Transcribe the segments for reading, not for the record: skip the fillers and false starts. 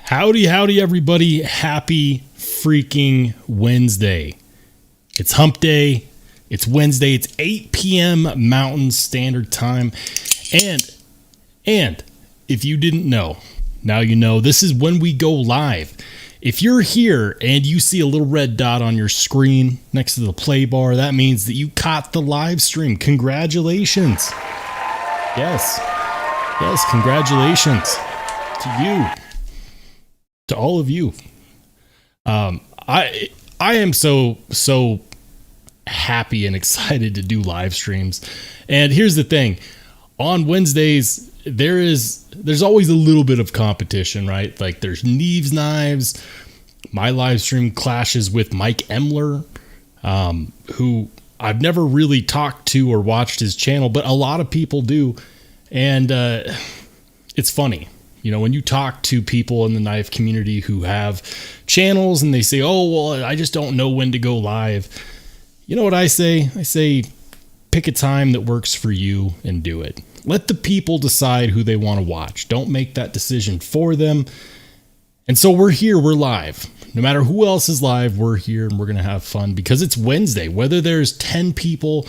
Howdy, everybody. Happy freaking Wednesday. It's hump day. It's Wednesday. It's 8 p.m. Mountain Standard Time. And if you didn't know, now you know, this is when we go live. If you're here and you see a little red dot on your screen next to the play bar, that means that you caught the live stream. Congratulations. Yes, congratulations to you. To all of you. I am so happy and excited to do live streams. And here's the thing. On Wednesdays, there's always a little bit of competition, right? Like there's Neves Knives. My live stream clashes with Mike Emler, who I've never really talked to or watched his channel, but a lot of people do. And it's funny. You know, when you talk to people in the knife community who have channels and they say, oh, well, I just don't know when to go live. You know what I say? I say, pick a time that works for you and do it. Let the people decide who they want to watch. Don't make that decision for them. And so we're here. We're live. No matter who else is live, we're here and we're going to have fun because it's Wednesday. Whether there's 10 people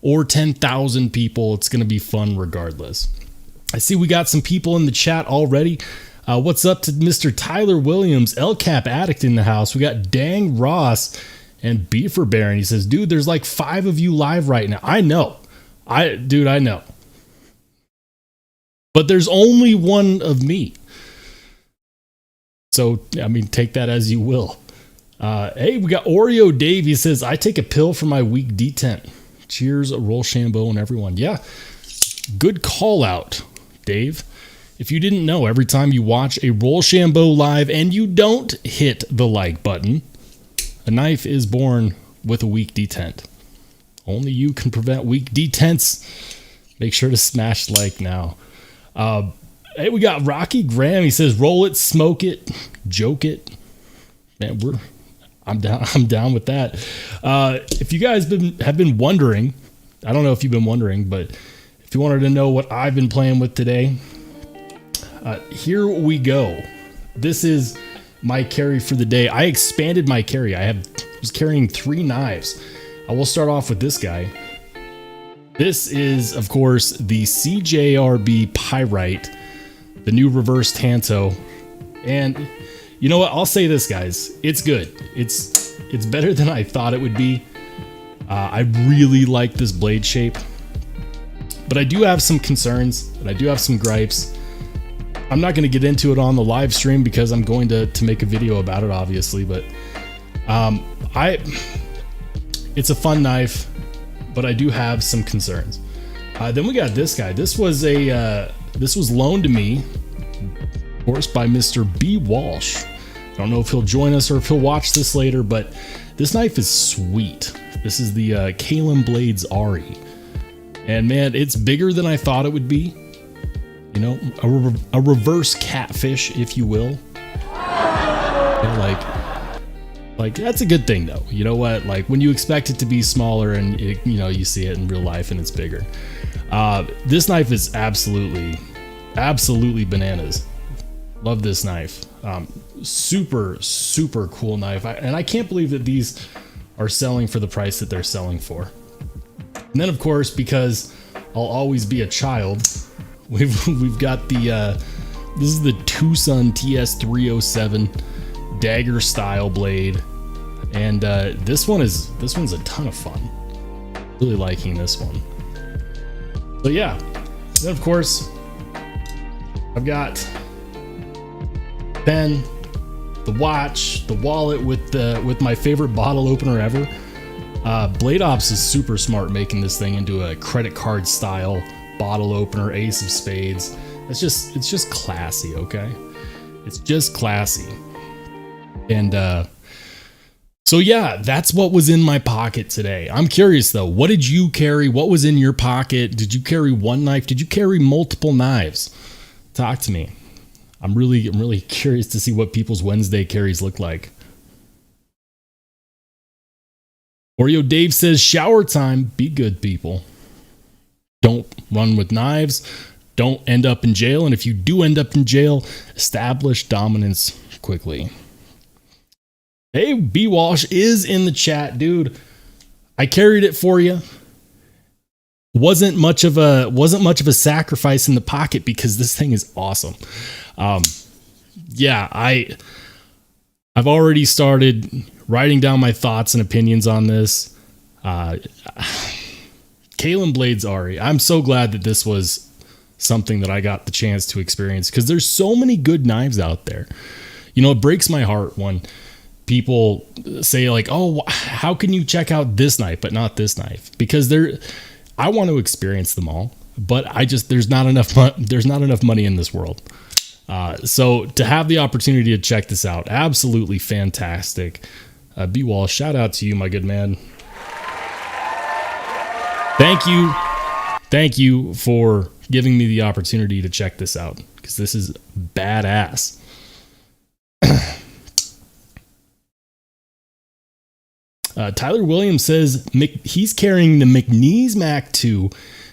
or 10,000 people, it's going to be fun regardless. I see we got some people in the chat already. What's up to Mr. Tyler Williams, LCAP Addict in the house. We got Dang Ross and Beefer Baron. He says, dude, there's like 5 of you live right now. I know. I know. But there's only one of me. So, I mean, take that as you will. Hey, we got Oreo Dave. He says, I take a pill for my weak detent. Cheers, Rollshambo and everyone. Yeah, good call out. Dave, if you didn't know, every time you watch a Rollshambo live and you don't hit the like button, a knife is born with a weak detent. Only you can prevent weak detents. Make sure to smash like now. Hey, we got Rocky Graham. He says, roll it, smoke it, joke it. Man, I'm down with that. If you guys have been wondering, I don't know if you've been wondering, but if you wanted to know what I've been playing with today, here we go. This is my carry for the day. I expanded my carry. I was carrying 3 knives. I will start off with this guy. This is, of course, the CJRB Pyrite, the new reverse Tanto. And you know what? I'll say this, guys. It's good. It's better than I thought it would be. I really like this blade shape. But I do have some concerns and I do have some gripes. I'm not going to get into it on the live stream because I'm going to make a video about it, obviously. But it's a fun knife, but I do have some concerns. Then we got this guy. This was loaned to me, of course, by Mr. B. Walsh. I don't know if he'll join us or if he'll watch this later, but this knife is sweet. This is the Kalem Blades Ari. And man, it's bigger than I thought it would be. You know, a reverse catfish, if you will. You know, like that's a good thing though. You know what? Like when you expect it to be smaller and it, you know, you see it in real life and it's bigger. This knife is absolutely bananas. Love this knife. Super cool knife. And I can't believe that these are selling for the price that they're selling for. And then of course, because I'll always be a child, we've got the this is the Tucson TS307 dagger style blade, and this one's a ton of fun. Really liking this one. So yeah, then of course I've got pen, the watch, the wallet with my favorite bottle opener ever. Blade Ops is super smart making this thing into a credit card style bottle opener, ace of spades. It's just classy, okay? It's just classy. And so yeah, that's what was in my pocket today. I'm curious though, what did you carry? What was in your pocket? Did you carry one knife? Did you carry multiple knives? Talk to me. I'm really curious to see what people's Wednesday carries look like. Oreo Dave says, shower time. Be good, people. Don't run with knives. Don't end up in jail. And if you do end up in jail, establish dominance quickly. Hey, B Walsh is in the chat, dude. I carried it for you. Wasn't much of a sacrifice in the pocket because this thing is awesome. Yeah, I've already started writing down my thoughts and opinions on this. Kalen Blades Ari, I'm so glad that this was something that I got the chance to experience because there's so many good knives out there. You know, it breaks my heart when people say like, oh, how can you check out this knife but not this knife? Because I want to experience them all, but there's not enough money in this world. So to have the opportunity to check this out, absolutely fantastic. B Wall, shout out to you, my good man. Thank you for giving me the opportunity to check this out because this is badass. Tyler Williams says he's carrying the McNeese Mac 2.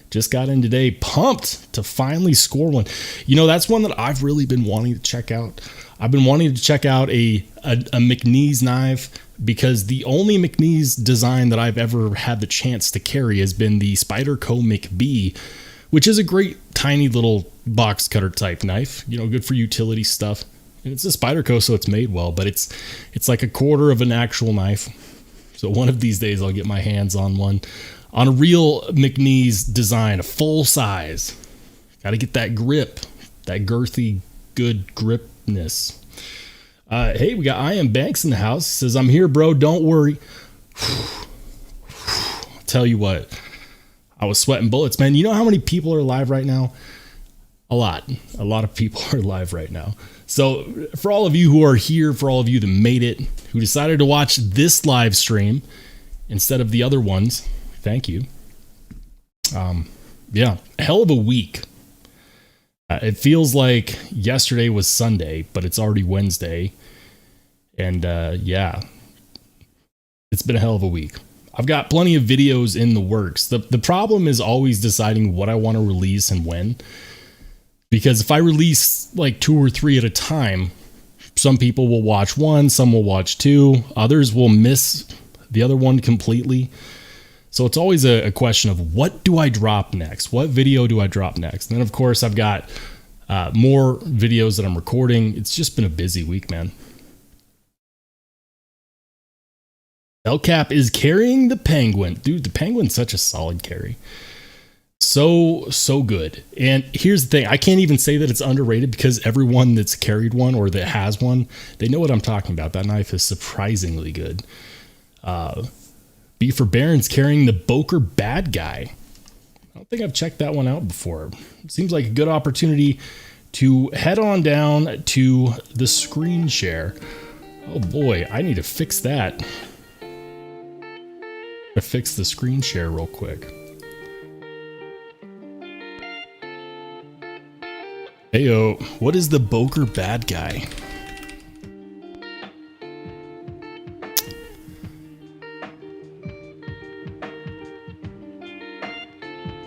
Just got in today, pumped to finally score one. You know, that's one that I've really been wanting to check out. I've been wanting to check out a McNeese knife because the only McNeese design that I've ever had the chance to carry has been the Spyderco McB, which is a great tiny little box cutter type knife. You know, good for utility stuff. And it's a Spyderco, so it's made well, but it's like a quarter of an actual knife. So one of these days I'll get my hands on one. On a real McNeese design, a full size. Got to get that grip, that girthy, good gripness. Hey, we got I Am Banks in the house. He says, I'm here, bro. Don't worry. I'll tell you what, I was sweating bullets, man. You know how many people are live right now? A lot of people are live right now. So for all of you who are here, for all of you that made it, who decided to watch this live stream instead of the other ones, thank you. Yeah, hell of a week. It feels like yesterday was Sunday, but it's already Wednesday. And yeah, it's been a hell of a week. I've got plenty of videos in the works. The problem is always deciding what I want to release and when. Because if I release like 2 or 3 at a time, some people will watch one, some will watch 2, others will miss the other one completely. So it's always a question of what do I drop next? What video do I drop next? And then of course I've got more videos that I'm recording. It's just been a busy week, man. LCap is carrying the Penguin. Dude, the Penguin's such a solid carry. So good. And here's the thing. I can't even say that it's underrated because everyone that's carried one or that has one, they know what I'm talking about. That knife is surprisingly good. B for Baron's carrying the Boker Bad Guy. I don't think I've checked that one out before. It seems like a good opportunity to head on down to the screen share. Oh boy, I need to fix that. To fix the screen share real quick. Heyo, what is the Boker bad guy?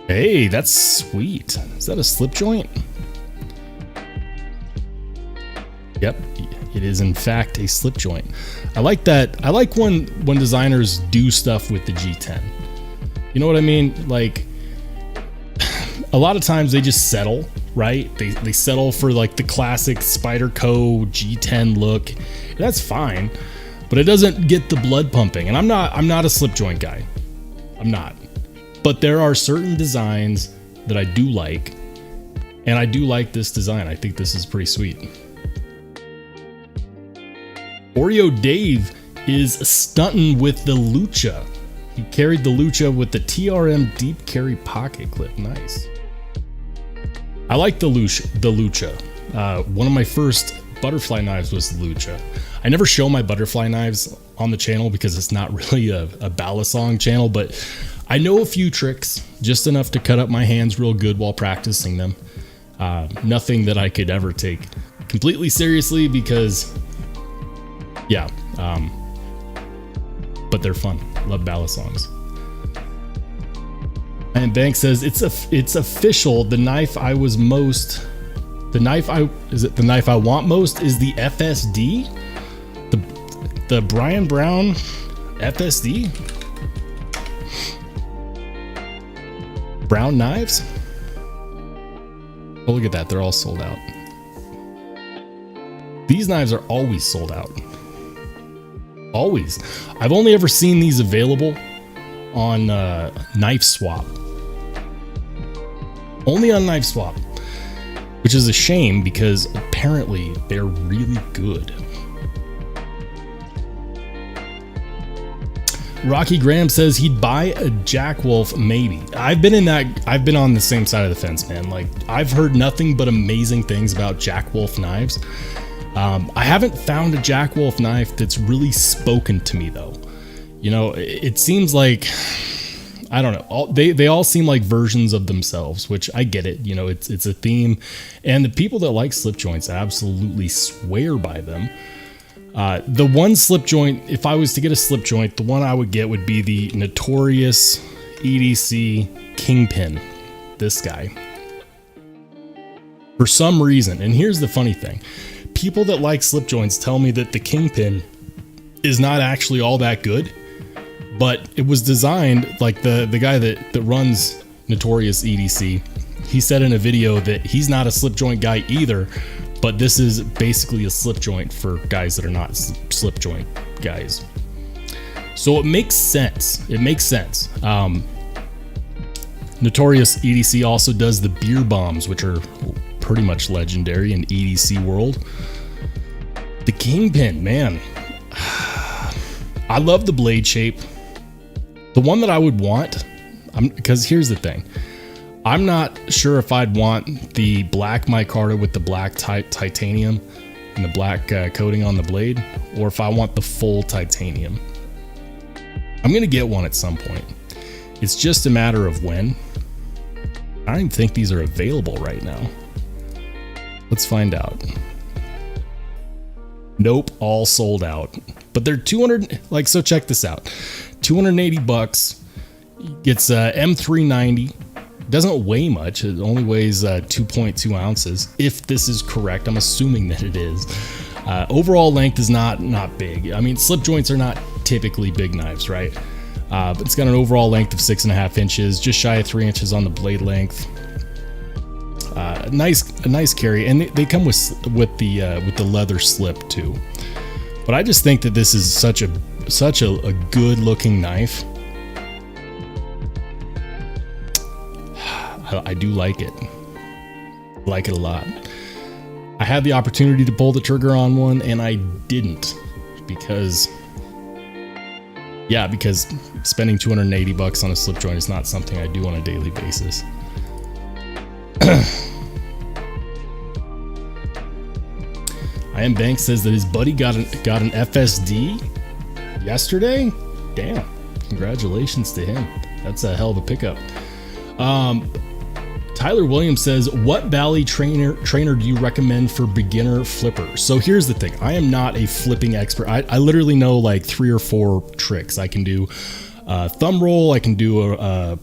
Hey, that's sweet. Is that a slip joint? Yep, it is in fact a slip joint. I like that. I like when designers do stuff with the G10. You know what I mean? Like, a lot of times they just settle, right? They settle for like the classic Spyderco G10 look. That's fine, but it doesn't get the blood pumping. And I'm not a slip joint guy. I'm not. But there are certain designs that I do like, and I do like this design. I think this is pretty sweet. Oreo Dave is stunting with the Lucha. He carried the Lucha with the TRM deep carry pocket clip. Nice. I like the Lucha. One of my first butterfly knives was the Lucha. I never show my butterfly knives on the channel because it's not really a balisong channel, but I know a few tricks, just enough to cut up my hands real good while practicing them. Nothing that I could ever take completely seriously because, yeah, but they're fun. Love balisongs. And Bank says it's official. The knife I want most is the FSD, the Brian Brown FSD. Brown knives. Oh, look at that. They're all sold out. These knives are always sold out. Always. I've only ever seen these available on Knife Swap. Only on Knife Swap. Which is a shame because apparently they're really good. Rocky Graham says he'd buy a Jack Wolf, maybe. I've been on the same side of the fence, man. Like, I've heard nothing but amazing things about Jack Wolf knives. I haven't found a Jack Wolf knife that's really spoken to me though. You know, it seems like, I don't know, they all seem like versions of themselves, which I get it. You know, it's a theme, and the people that like slip joints absolutely swear by them. The one slip joint, if I was to get a slip joint, the one I would get would be the notorious EDC Kingpin. This guy. For some reason, and here's the funny thing, people that like slip joints tell me that the Kingpin is not actually all that good, but it was designed, like the guy that runs Notorious EDC, he said in a video that he's not a slip joint guy either, but this is basically a slip joint for guys that are not slip joint guys. So it makes sense. It makes sense. Notorious EDC also does the beer bombs, which are pretty much legendary in EDC world. The Kingpin, man. I love the blade shape. The one that I would want, because here's the thing. I'm not sure if I'd want the black micarta with the black titanium and the black coating on the blade, or if I want the full titanium. I'm going to get one at some point. It's just a matter of when. I don't even think these are available right now. Let's find out. Nope, all sold out. But they're 200, like, so check this out. 280 bucks. Gets M390. Doesn't weigh much. It only weighs 2.2 ounces. If this is correct, I'm assuming that it is. Overall length is not big. I mean, slip joints are not typically big knives, right? But it's got an overall length of 6.5 inches, just shy of 3 inches on the blade length. A nice carry, and they come with the leather slip too. But I just think that this is such a good looking knife. I do like it. Like it a lot. I had the opportunity to pull the trigger on one, and I didn't because spending 280 bucks on a slip joint is not something I do on a daily basis. I Am Bank says that his buddy got an FSD yesterday. Damn, congratulations to him. That's a hell of a pickup. Tyler Williams says, what Bally trainer do you recommend for beginner flippers? So here's the thing. I am not a flipping expert. I literally know like 3 or 4 tricks. I can do a thumb roll. I can do a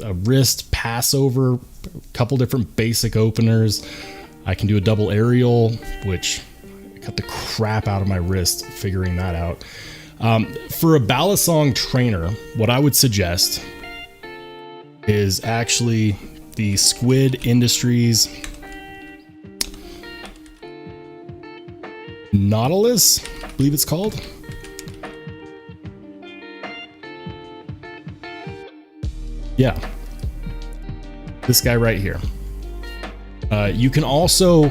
wrist pass over, a couple different basic openers. I can do a double aerial, which I cut the crap out of my wrist figuring that out. For a Balisong trainer, what I would suggest is actually the Squid Industries Nautilus, I believe it's called. Yeah, this guy right here. You can also,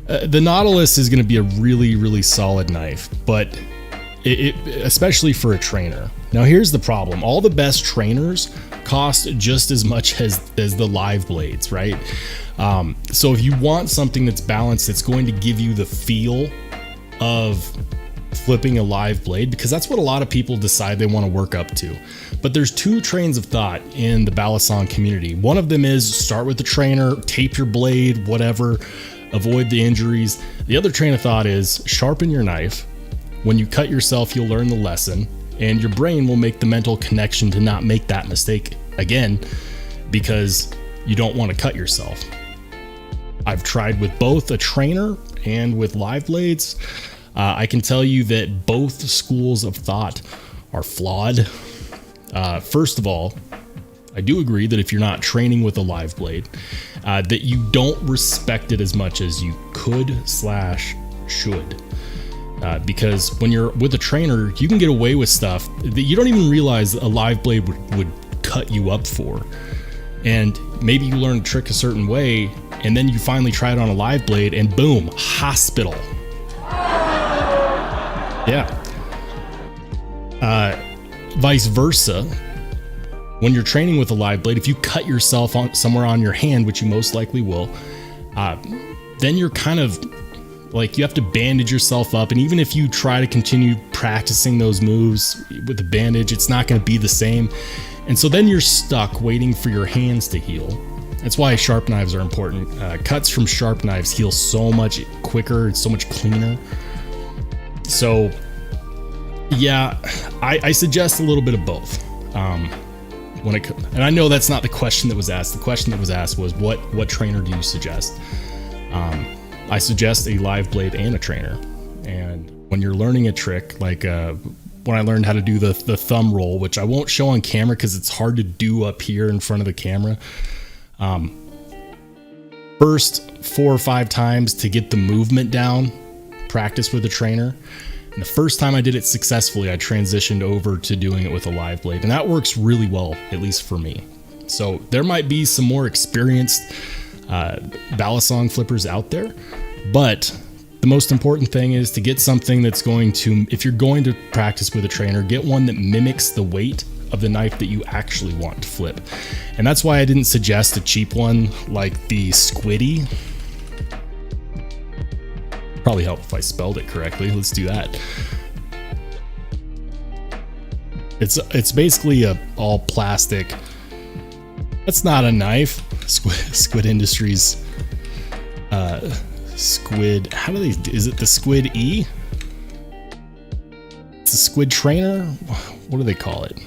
the Nautilus is going to be a really, really solid knife, but especially for a trainer. Now here's the problem. All the best trainers cost just as much as the live blades, right? So if you want something that's balanced, that's going to give you the feel of flipping a live blade, because that's what a lot of people decide they want to work up to. But there's 2 trains of thought in the Balisong community. One of them is start with the trainer, tape your blade, whatever, avoid the injuries. The other train of thought is sharpen your knife. When you cut yourself, you'll learn the lesson, and your brain will make the mental connection to not make that mistake again, because you don't want to cut yourself. I've tried with both a trainer and with live blades. I can tell you that both schools of thought are flawed. First of all, I do agree that if you're not training with a live blade, that you don't respect it as much as you could/should. Because when you're with a trainer, you can get away with stuff that you don't even realize a live blade would cut you up for. And maybe you learn a trick a certain way, and then you finally try it on a live blade, and boom, hospital. Yeah. Vice versa, when you're training with a live blade, if you cut yourself somewhere on your hand, which you most likely will, then you're kind of like, you have to bandage yourself up. And even if you try to continue practicing those moves with the bandage, it's not going to be the same. And so then you're stuck waiting for your hands to heal. That's why sharp knives are important. Cuts from sharp knives heal so much quicker. It's so much cleaner. So yeah, I suggest a little bit of both. And I know that's not the question that was asked. The question that was asked was, what trainer do you suggest? I suggest a live blade and a trainer. And when you're learning a trick, like when I learned how to do the thumb roll, which I won't show on camera because it's hard to do up here in front of the camera. First 4 or 5 times to get the movement down, practice with a trainer. And the first time I did it successfully, I transitioned over to doing it with a live blade. And that works really well, at least for me. So there might be some more experienced Balisong flippers out there, but the most important thing is to get something that's going to, if you're going to practice with a trainer, get one that mimics the weight of the knife that you actually want to flip. And that's why I didn't suggest a cheap one like the Squiddy. Probably help if I spelled it correctly. Let's do that. It's basically a all plastic. That's not a knife. Squid Industries. Squid. How do they? Is it the Squid E? It's a Squid Trainer. What do they call it?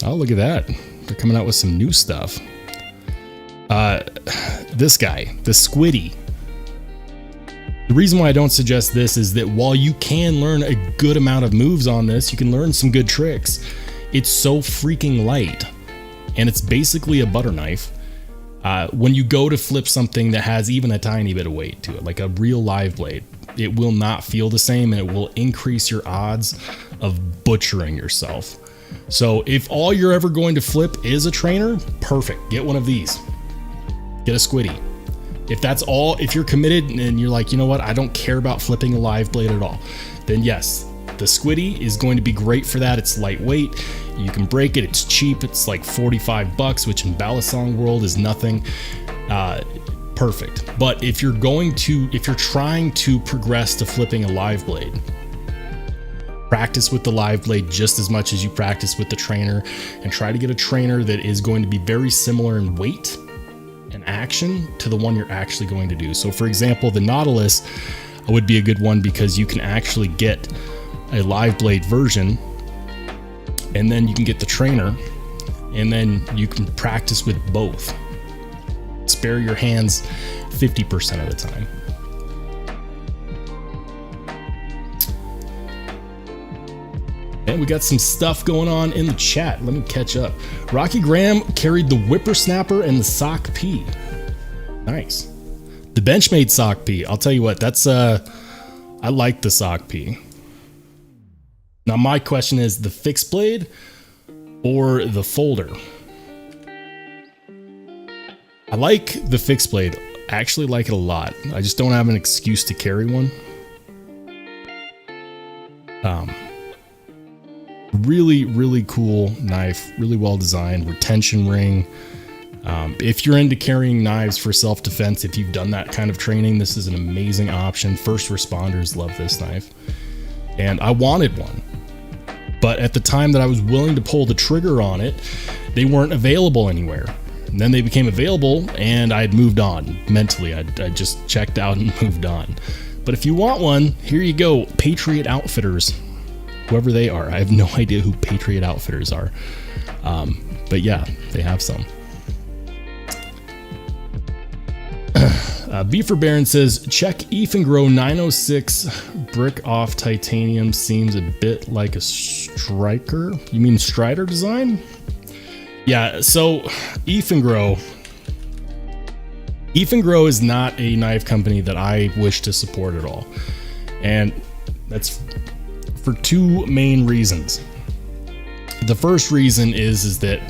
Oh, look at that. They're coming out with some new stuff. This guy, the Squiddy. The reason why I don't suggest this is that while you can learn a good amount of moves on this, you can learn some good tricks. It's so freaking light, and it's basically a butter knife. When you go to flip something that has even a tiny bit of weight to it, like a real live blade, it will not feel the same, and it will increase your odds of butchering yourself. So if all you're ever going to flip is a trainer, perfect. Get one of these. Get a Squiddy. If that's all, if you're committed and you're like, you know what, I don't care about flipping a live blade at all, then yes, the Squiddy is going to be great for that. It's lightweight. You can break it. It's cheap. It's like $45, which in Balisong world is nothing. Perfect. But if you're trying to progress to flipping a live blade, Practice with the live blade just as much as you practice with the trainer, and try to get a trainer that is going to be very similar in weight and action to the one you're actually going to do. So for example, the Nautilus would be a good one because you can actually get a live blade version, and then you can get the trainer, and then you can practice with both. Spare your hands 50% of the time. And we got some stuff going on in the chat. Let me catch up. Rocky Graham carried the Whippersnapper and the Sock P. Nice. The Benchmade Sock P. I'll tell you what, that's I like the Sock P. Now my question is the fixed blade or the folder? I like the fixed blade. I actually like it a lot. I just don't have an excuse to carry one. Really cool knife, really well designed, retention ring. If you're into carrying knives for self-defense, if you've done that kind of training, this is an amazing option. First responders love this knife, and I wanted one, but at the time that I was willing to pull the trigger on it, they weren't available anywhere. And then they became available, and I had moved on mentally. I just checked out and moved on. But if you want one, here you go. Patriot Outfitters, whoever they are. I have no idea who Patriot Outfitters are. But yeah, they have some. Beefer Baron says, check Efengro 906 brick off titanium. Seems a bit like a striker. You mean Strider design? Yeah, so Efengro is not a knife company that I wish to support at all. And that's for two main reasons. The first reason is that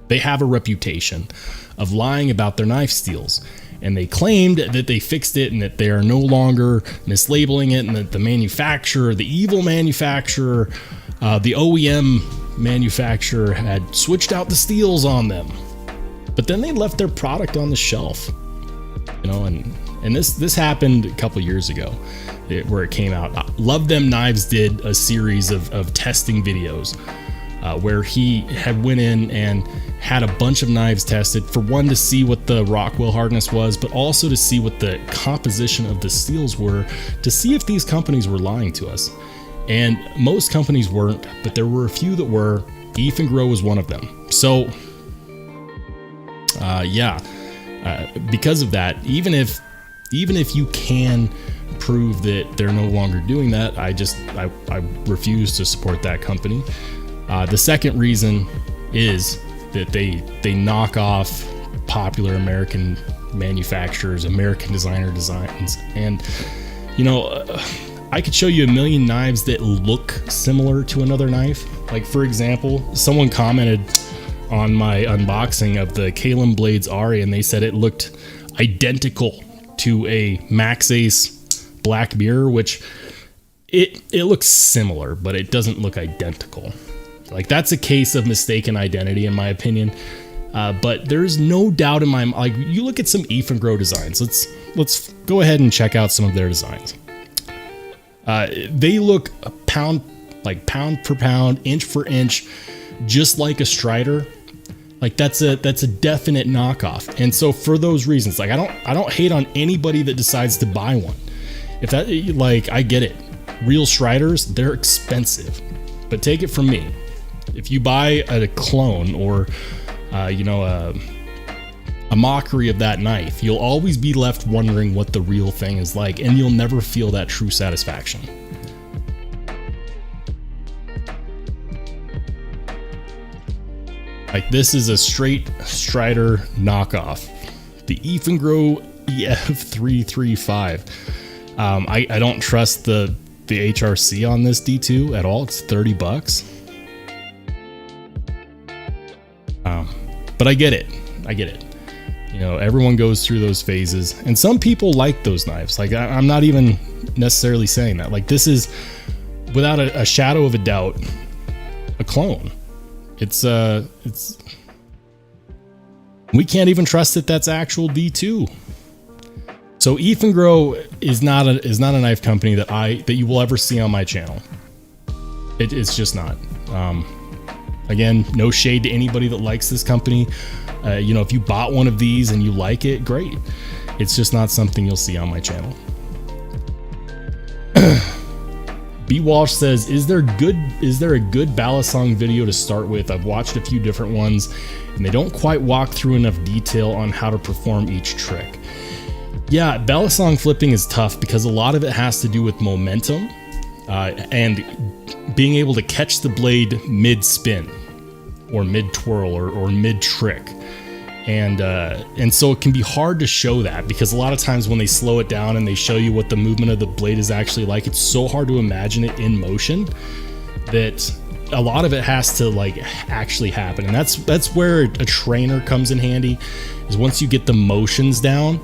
they have a reputation of lying about their knife steels, and they claimed that they fixed it and that they are no longer mislabeling it, and that the manufacturer, the evil manufacturer, the OEM manufacturer had switched out the steels on them. But then they left their product on the shelf, you know, and this happened a couple years ago where it came out. Love Them Knives did a series of testing videos where he had went in and had a bunch of knives tested, for one, to see what the Rockwell hardness was, but also to see what the composition of the steels were, to see if these companies were lying to us. And most companies weren't, but there were a few that were. Efengro was one of them. So because of that, even if you can prove that they're no longer doing that, I refuse to support that company. The second reason is that they knock off popular American manufacturers, American designer designs. And you know, I could show you a million knives that look similar to another knife. Like, for example, someone commented on my unboxing of the Kalem Blades Ari, and they said it looked identical to a Max Ace Black Mirror, which it looks similar, but it doesn't look identical. Like, that's a case of mistaken identity, in my opinion. But there's no doubt in my mind. Like, you look at some Efengro designs. Let's go ahead and check out some of their designs. They look pound for pound, inch for inch, just like a Strider. Like, that's a definite knockoff. And so for those reasons, like, I don't hate on anybody that decides to buy one. If that, like, I get it. Real Striders, they're expensive, but take it from me. If you buy a clone or a mockery of that knife, you'll always be left wondering what the real thing is like, and you'll never feel that true satisfaction. Like, this is a straight Strider knockoff. The Efengro EF335. I don't trust the HRC on this D2 at all. It's $30. But I get it. You know, everyone goes through those phases, and some people like those knives. Like, I'm not even necessarily saying that. Like, this is, without a shadow of a doubt, a clone. It's we can't even trust that that's actual D2. So Ethan Grow is not a knife company that you will ever see on my channel. It's just not. Again, no shade to anybody that likes this company. You know, if you bought one of these and you like it, great. It's just not something you'll see on my channel. B Walsh says, is there a good Balisong video to start with? I've watched a few different ones and they don't quite walk through enough detail on how to perform each trick. Yeah, Balisong flipping is tough because a lot of it has to do with momentum and being able to catch the blade mid-spin or mid-twirl or mid-trick. And so it can be hard to show that because a lot of times when they slow it down and they show you what the movement of the blade is actually like, it's so hard to imagine it in motion that a lot of it has to like actually happen. And that's where a trainer comes in handy, is once you get the motions down,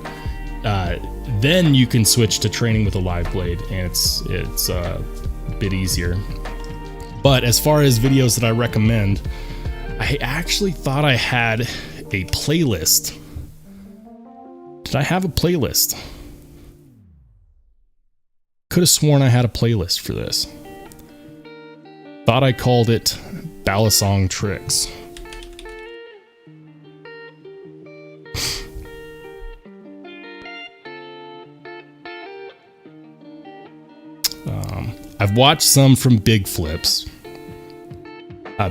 then you can switch to training with a live blade, and it's a bit easier. But as far as videos that I recommend, I actually thought I had a playlist. Did I have a playlist? Could have sworn I had a playlist for this. Thought I called it Balisong Tricks. I've watched some from Big Flips.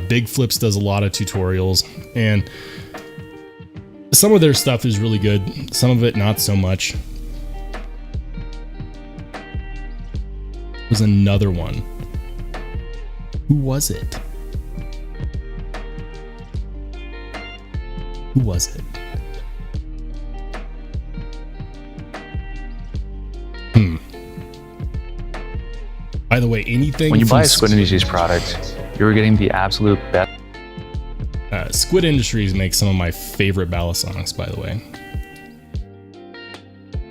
Big Flips does a lot of tutorials, and some of their stuff is really good. Some of it not so much. There's another one. Who was it? Who was it? By the way, anything when you buy a Squid Industries product, you're getting the absolute best. Squid Industries makes some of my favorite Balisongs, by the way.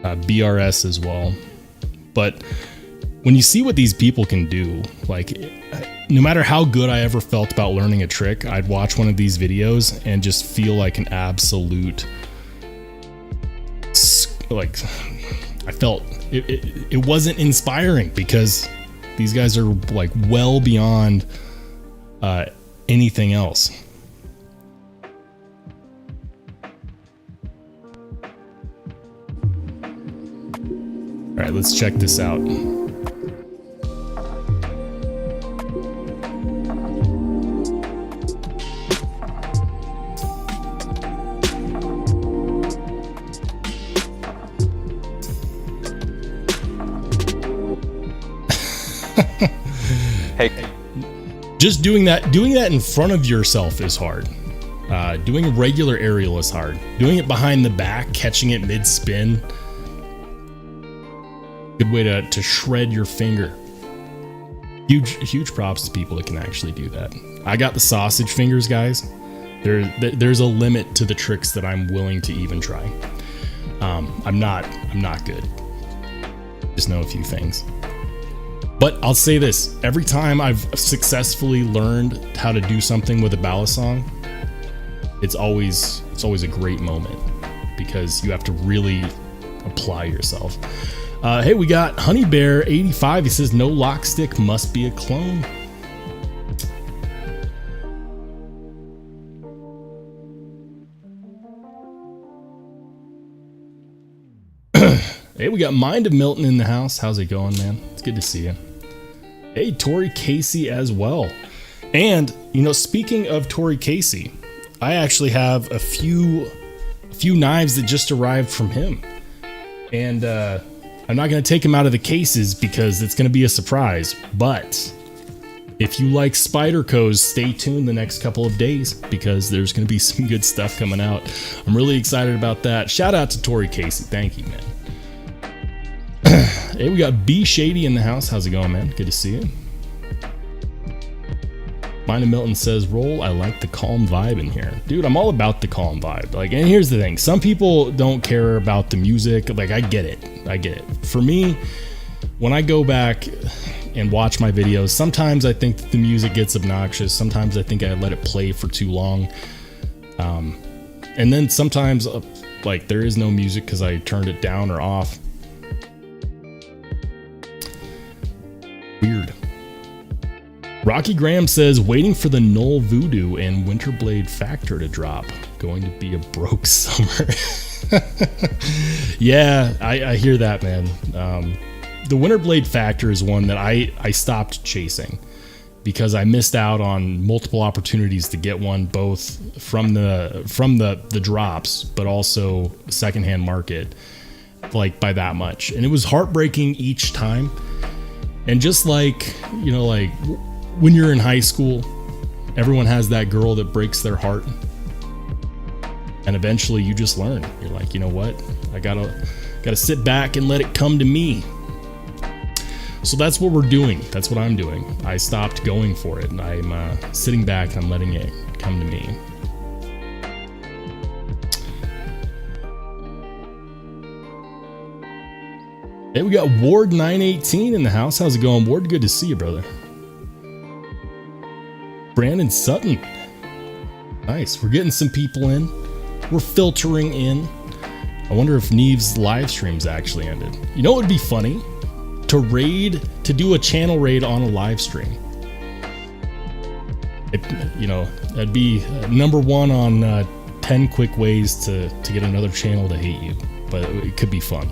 BRS as well. But when you see what these people can do, like, no matter how good I ever felt about learning a trick, I'd watch one of these videos and just feel like an absolute, like, I felt it wasn't inspiring because these guys are like well beyond anything else. All right, let's check this out. Hey, just doing that in front of yourself is hard. Doing a regular aerial is hard. Doing it behind the back, catching it mid-spin, good way to shred your finger. Huge props to people that can actually do that. I got the sausage fingers, guys. There's a limit to the tricks that I'm willing to even try. I'm not good. Just know a few things. But I'll say this, every time I've successfully learned how to do something with a Balisong, it's always a great moment because you have to really apply yourself. Hey, we got Honey Bear 85. He says no lock stick, must be a clone. Hey, we got Mind of Milton in the house. How's it going, man? It's good to see you. Hey, Tori Casey as well. And, you know, speaking of Tori Casey, I actually have a few knives that just arrived from him. And I'm not going to take them out of the cases because it's going to be a surprise. But if you like Spydercos, stay tuned the next couple of days because there's going to be some good stuff coming out. I'm really excited about that. Shout out to Tori Casey. Thank you, man. Hey, we got B Shady in the house. How's it going, man? Good to see you. Mind of Milton says, Roll, I like the calm vibe in here. Dude, I'm all about the calm vibe. Like, and here's the thing. Some people don't care about the music. Like, I get it. For me, when I go back and watch my videos, sometimes I think that the music gets obnoxious. Sometimes I think I let it play for too long. And then sometimes, like, there is no music because I turned it down or off. Rocky Graham says, waiting for the Null Voodoo and Winterblade Factor to drop. Going to be a broke summer. Yeah, I hear that, man. The Winterblade Factor is one that I stopped chasing because I missed out on multiple opportunities to get one, both from the drops, but also secondhand market, like by that much. And it was heartbreaking each time. And just like, you know, like when you're in high school, everyone has that girl that breaks their heart. And eventually you just learn. You're like, you know what? I gotta sit back and let it come to me. So that's what we're doing. That's what I'm doing. I stopped going for it, and I'm sitting back and I'm letting it come to me. Hey, we got Ward 918 in the house. How's it going, Ward? Good to see you, brother. Brandon Sutton. Nice. We're getting some people in. We're filtering in. I wonder if Neve's live streams actually ended. You know what would be funny? To do a channel raid on a live stream. That'd be number one on 10 quick ways to get another channel to hate you. But it could be fun.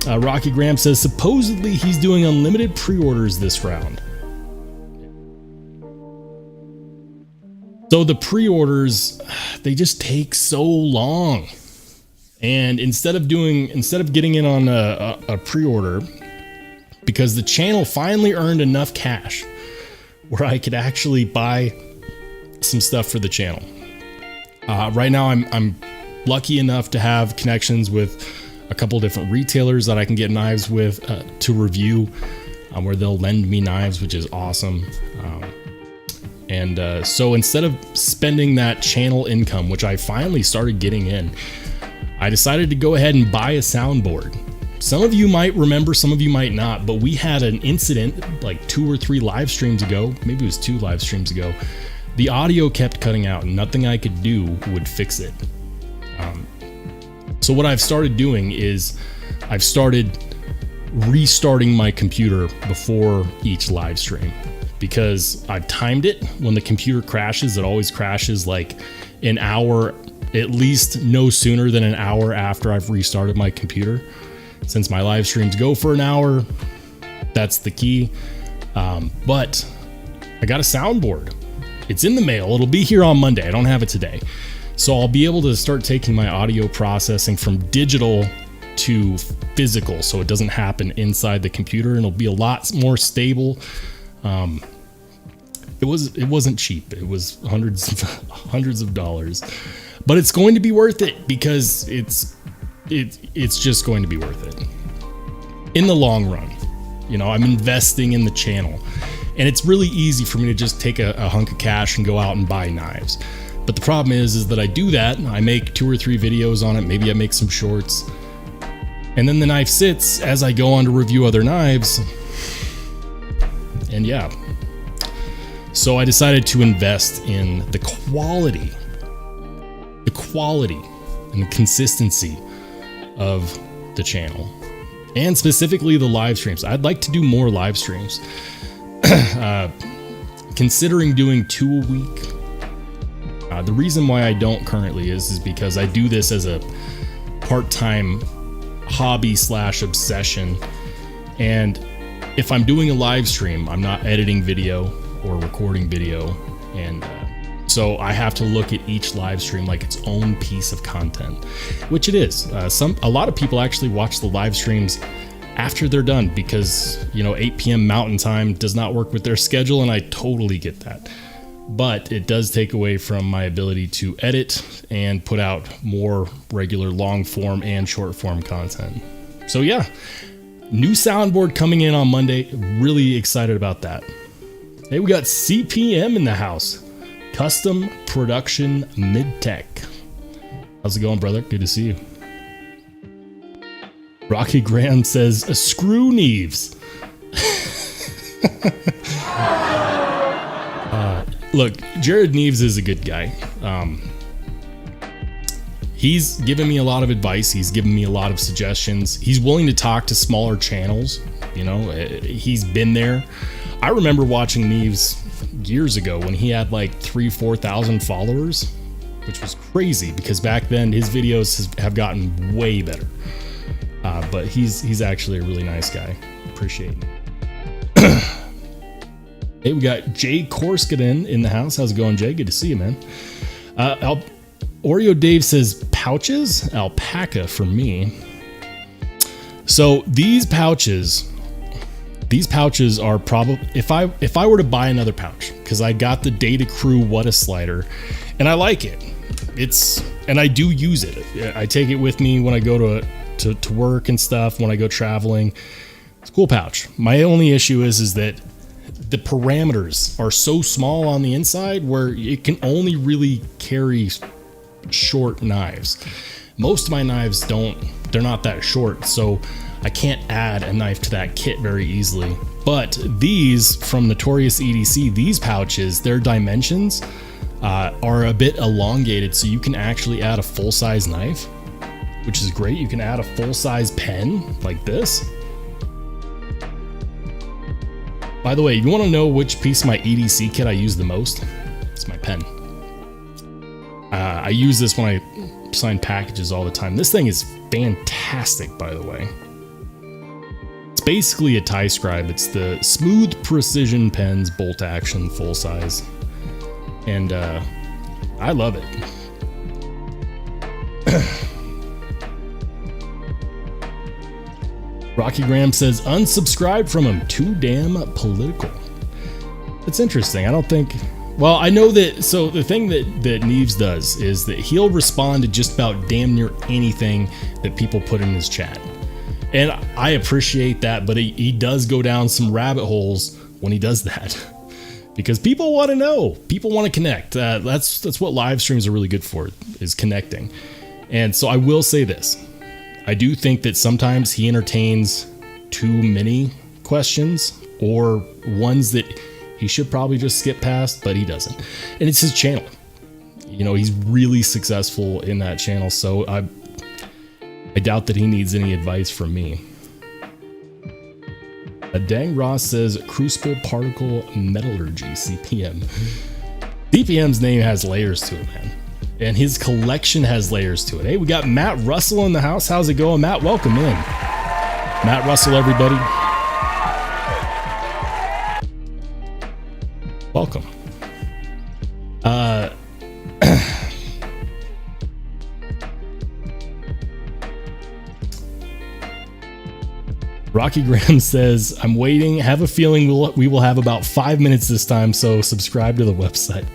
Rocky Graham says, supposedly he's doing unlimited pre-orders this round. So the pre-orders, they just take so long. And instead of getting in on a pre-order, because the channel finally earned enough cash where I could actually buy some stuff for the channel. Right now I'm lucky enough to have connections with a couple different retailers that I can get knives with to review, where they'll lend me knives, which is awesome. So instead of spending that channel income, which I finally started getting in, I decided to go ahead and buy a soundboard. Some of you might remember, some of you might not, but we had an incident like 2 or 3 live streams ago, maybe it was 2 live streams ago. The audio kept cutting out and nothing I could do would fix it. So what I've started doing is I've started restarting my computer before each live stream, because I've timed it. When the computer crashes, it always crashes like an hour, at least no sooner than an hour after I've restarted my computer. Since my live streams go for an hour, that's the key. But I got a soundboard. It's in the mail. It'll be here on Monday. I don't have it today. So I'll be able to start taking my audio processing from digital to physical, so it doesn't happen inside the computer, and it'll be a lot more stable. It wasn't cheap. It was hundreds of dollars, but it's going to be worth it, because it's just going to be worth it in the long run. You know, I'm investing in the channel, and it's really easy for me to just take a hunk of cash and go out and buy knives. But the problem is that I do that, I make 2 or 3 videos on it, maybe I make some shorts, and then the knife sits as I go on to review other knives. And yeah, so I decided to invest in the quality and the consistency of the channel, and specifically the live streams. I'd like to do more live streams. Considering doing 2 a week. The reason why I don't currently is because I do this as a part-time hobby / obsession. And if I'm doing a live stream, I'm not editing video or recording video. And so I have to look at each live stream like its own piece of content, which it is. A lot of people actually watch the live streams after they're done because, 8 p.m. Mountain Time does not work with their schedule, and I totally get that. But it does take away from my ability to edit and put out more regular long form and short form content. So yeah, new soundboard coming in on Monday. Really excited about that. Hey, we got CPM in the house. Custom Production Midtech. How's it going, brother? Good to see you. Rocky Graham says, screw Neves. Look, Jared Neves is a good guy. He's given me a lot of advice. He's given me a lot of suggestions. He's willing to talk to smaller channels. He's been there. I remember watching Neves years ago when he had like 4,000 followers, which was crazy because back then his videos have gotten way better. But he's actually a really nice guy. Appreciate it. Hey, we got Jay Korskinen in the house. How's it going, Jay? Good to see you, man. Oreo Dave says pouches, alpaca for me. So these pouches are probably, if I were to buy another pouch, because I got the Data Crew What a Slider, and I like it. And I do use it. I take it with me when I go to work and stuff, when I go traveling. It's a cool pouch. My only issue is that the parameters are so small on the inside where it can only really carry short knives. Most of my knives they're not that short, so I can't add a knife to that kit very easily. But these from Notorious EDC, these pouches, their dimensions are a bit elongated, so you can actually add a full-size knife, which is great. You can add a full-size pen like this. By the way, you want to know which piece of my EDC kit I use the most? It's my pen. I use this when I sign packages all the time. This thing is fantastic, by the way. It's basically a tie scribe. It's the Smooth Precision Pens bolt action full size. And I love it. Rocky Graham says, unsubscribe from him. Too damn political. It's interesting. I don't think... Well, I know that... So the thing that Neves does is that he'll respond to just about damn near anything that people put in his chat. And I appreciate that, but he does go down some rabbit holes when he does that. Because people want to know. People want to connect. That's what live streams are really good for, is connecting. And so I will say this. I do think that sometimes he entertains too many questions or ones that he should probably just skip past, but he doesn't. And it's his channel. You know, he's really successful in that channel, so I doubt that he needs any advice from me. Dang Ross says Crucible Particle Metallurgy, CPM. CPM's name has layers to it, man. And his collection has layers to it. Hey, we got Matt Russell in the house. How's it going, Matt? Welcome in. Matt Russell, everybody. Welcome. Rocky Graham says, I'm waiting. Have a feeling we will have about 5 minutes this time, so subscribe to the website.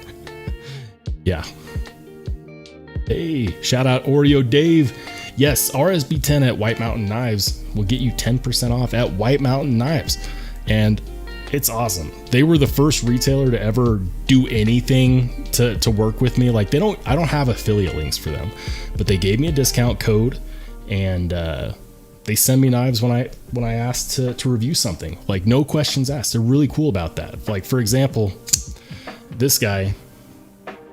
Yeah. Hey, shout out Oreo Dave. Yes, RSB10 at White Mountain Knives will get you 10% off at White Mountain Knives. And it's awesome. They were the first retailer to ever do anything to work with me. Like I don't have affiliate links for them, but they gave me a discount code, and they send me knives when I asked to review something. Like, no questions asked. They're really cool about that. Like, for example, this guy,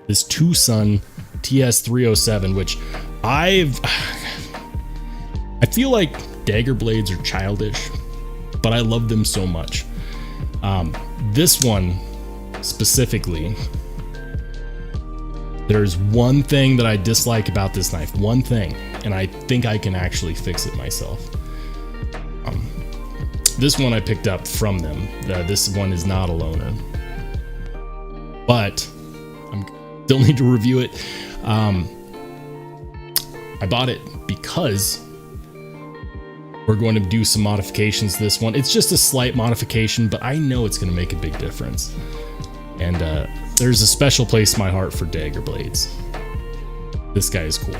this Tucson TS307, which I feel like dagger blades are childish, but I love them so much. This one specifically, there's one thing that I dislike about this knife, one thing, and I think I can actually fix it myself. This one I picked up from them. This one is not a loaner, but I still need to review it. I bought it because we're going to do some modifications to this one. It's just a slight modification, but I know it's going to make a big difference. And there's a special place in my heart for dagger blades. This guy is cool.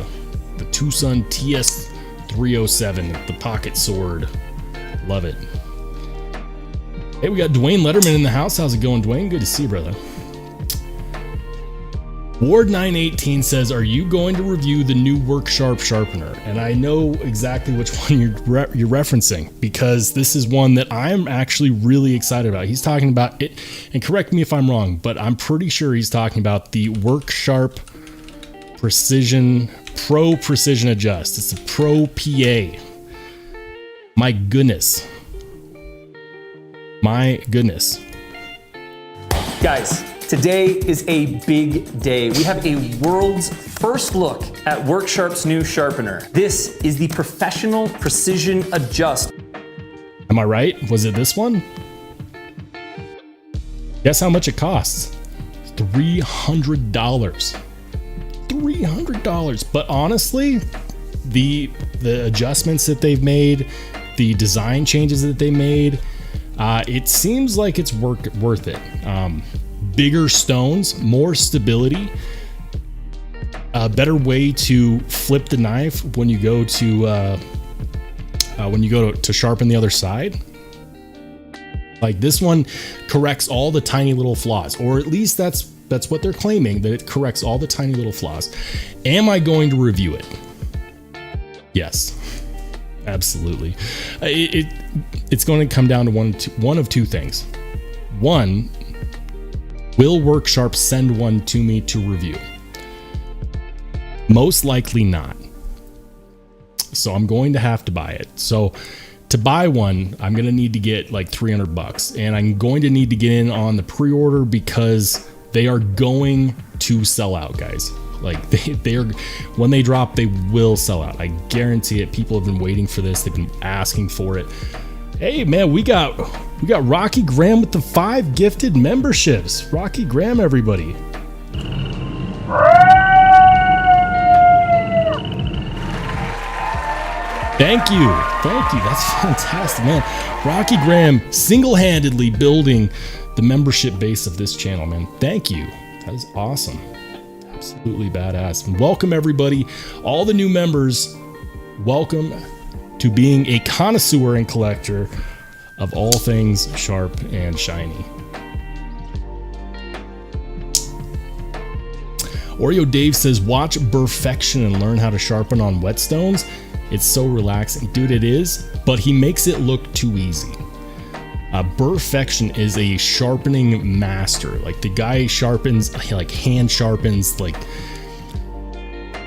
The Tucson TS307, the pocket sword. Love it. Hey, we got Dwayne Letterman in the house. How's it going, Dwayne? Good to see you, brother. Ward918 says, are you going to review the new Work Sharp sharpener? And I know exactly which one you're referencing, because this is one that I'm actually really excited about. He's talking about it, and correct me if I'm wrong, but I'm pretty sure he's talking about the Work Sharp Pro Precision Adjust. It's a Pro PA. My goodness. Guys, today is a big day. We have a world's first look at Worksharp's new sharpener. This is the Professional Precision Adjust. Am I right? Was it this one? Guess how much it costs? $300. $300. But honestly, the adjustments that they've made, the design changes that they made, it seems like it's worth it. Bigger stones, more stability, a better way to flip the knife when you go to sharpen the other side. Like this one corrects all the tiny little flaws, or at least that's what they're claiming, that it corrects all the tiny little flaws. Am I going to review it? Yes, absolutely. It's going to come down to one of two things. One, will Worksharp send one to me to review? Most likely not. So I'm going to have to buy it. So to buy one, I'm going to need to get like $300, and I'm going to need to get in on the pre-order because they are going to sell out, guys. Like they are, when they drop, they will sell out. I guarantee it. People have been waiting for this. They've been asking for it. Hey man, we got Rocky Graham with the 5 gifted memberships. Rocky Graham, everybody. Thank you. That's fantastic, man. Rocky Graham single-handedly building the membership base of this channel, man. Thank you. That is awesome. Absolutely badass. And welcome everybody, all the new members. Welcome to being a connoisseur and collector of all things sharp and shiny. Oreo Dave says, watch Perfection and learn how to sharpen on whetstones. It's so relaxing. Dude, it is, but he makes it look too easy. Perfection is a sharpening master. Like the guy sharpens, like hand sharpens like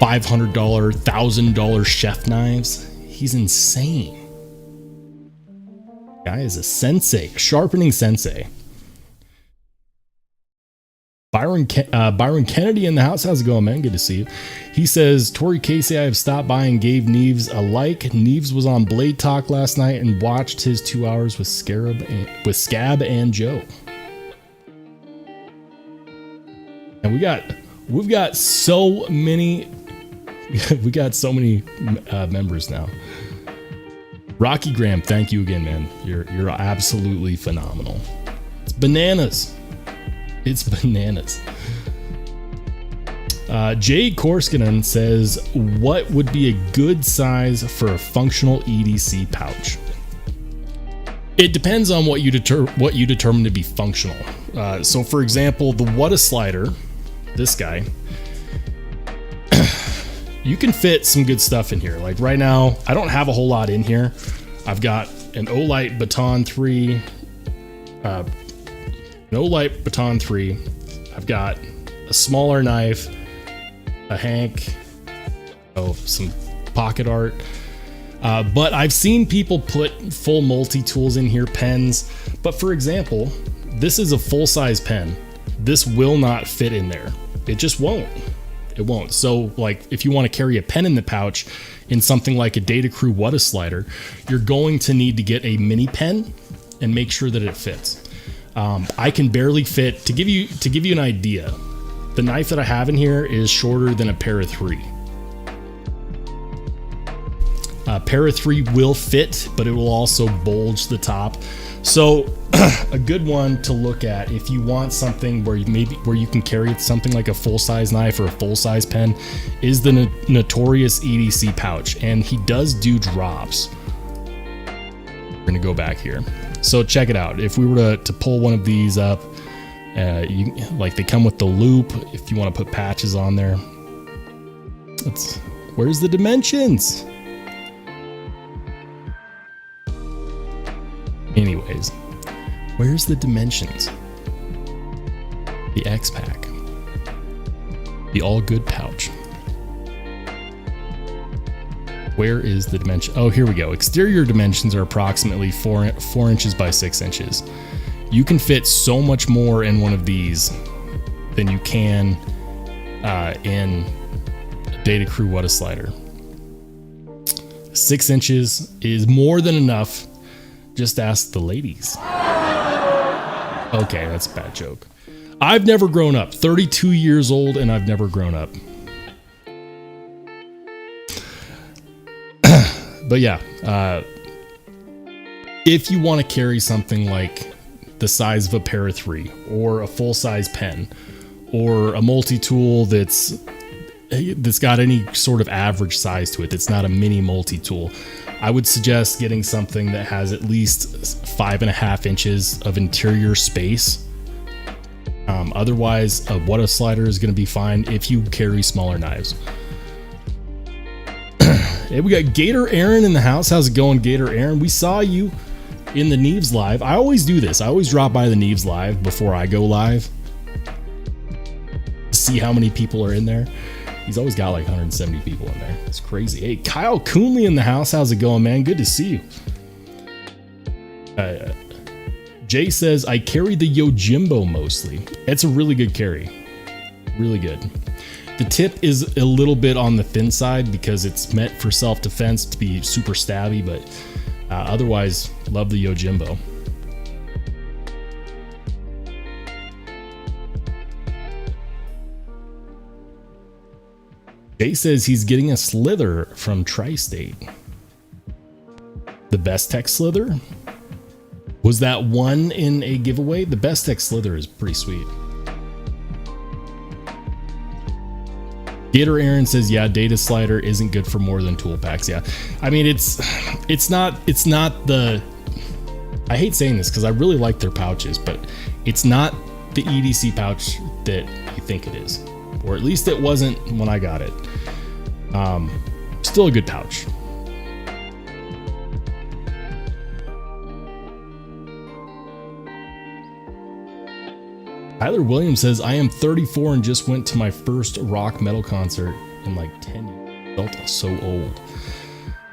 $500, $1,000 chef knives. He's insane. Guy is a sensei, a sharpening sensei. Byron Kennedy in the house. How's it going, man? Good to see you. He says, Tori Casey, I have stopped by and gave Neves a like. Neves was on Blade Talk last night and watched his 2 hours with Scab and Joe. And we've got so many members now. Rocky Graham, thank you again, man. You're absolutely phenomenal. It's bananas. It's bananas. Jay Korskinen says, what would be a good size for a functional EDC pouch? It depends on what you determine to be functional. So for example, the What Slider, this guy, you can fit some good stuff in here. Like right now, I don't have a whole lot in here. I've got an Olight Baton 3, I've got a smaller knife, a Hank, some pocket art. But I've seen people put full multi-tools in here, pens. But for example, this is a full-size pen. This will not fit in there. It just won't. It won't. So like if you want to carry a pen in the pouch in something like a Data Crew What Slider, you're going to need to get a mini pen and make sure that it fits. I can barely fit. To give you an idea, the knife that I have in here is shorter than a Para 3. Para 3 will fit, but it will also bulge the top. So a good one to look at if you want something where you can carry something like a full-size knife or a full-size pen is the Notorious EDC pouch, and he does do drops. We're gonna go back here. So check it out. If we were to pull one of these up, they come with the loop. If you want to put patches on there, where's the dimensions? Anyways, where's the dimensions? The X Pack, the all good pouch. Where is the dimension? Oh, here we go. Exterior dimensions are approximately 4 inches by 6 inches. You can fit so much more in one of these than you can in a Data Crew What a Slider. 6 inches is more than enough. Just ask the ladies. Okay, that's a bad joke. I've never grown up. 32 years old and I've never grown up. But yeah, if you want to carry something like the size of a Para 3 or a full-size pen or a multi-tool that's got any sort of average size to it, that's not a mini multi-tool, I would suggest getting something that has at least 5.5 inches of interior space. Otherwise, a What a Slider is going to be fine if you carry smaller knives. Hey, we got Gator Aaron in the house. How's it going, Gator Aaron? We saw you in the Knives Live. I always do this. I always drop by the Knives Live before I go live to see how many people are in there. He's always got like 170 people in there. It's crazy. Hey, Kyle Coonley in the house. How's it going, man? Good to see you. Jay says, I carry the Yojimbo mostly. It's a really good carry. Really good. The tip is a little bit on the thin side because it's meant for self-defense to be super stabby, but otherwise, love the Yojimbo. Jay says he's getting a slither from Tri-State. The bestech slither? Was that one in a giveaway? The bestech slither is pretty sweet. Gator Aaron says, yeah, Data Slider isn't good for more than tool packs. Yeah, I mean, it's not the, I hate saying this because I really like their pouches, but it's not the EDC pouch that you think it is, or at least it wasn't when I got it. Still a good pouch. Tyler Williams says, I am 34 and just went to my first rock metal concert in like 10 years. Felt so old.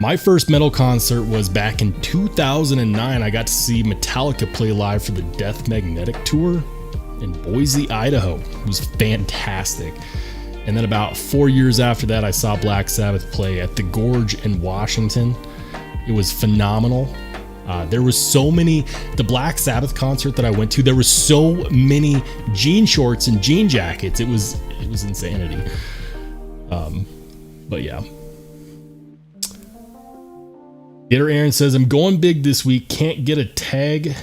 My first metal concert was back in 2009. I got to see Metallica play live for the Death Magnetic Tour in Boise, Idaho. It was fantastic. And then about 4 years after that, I saw Black Sabbath play at the Gorge in Washington. It was phenomenal. There was so many, the Black Sabbath concert that I went to, there was so many jean shorts and jean jackets. It was insanity. But yeah. Gator Aaron says, I'm going big this week. Can't get a tag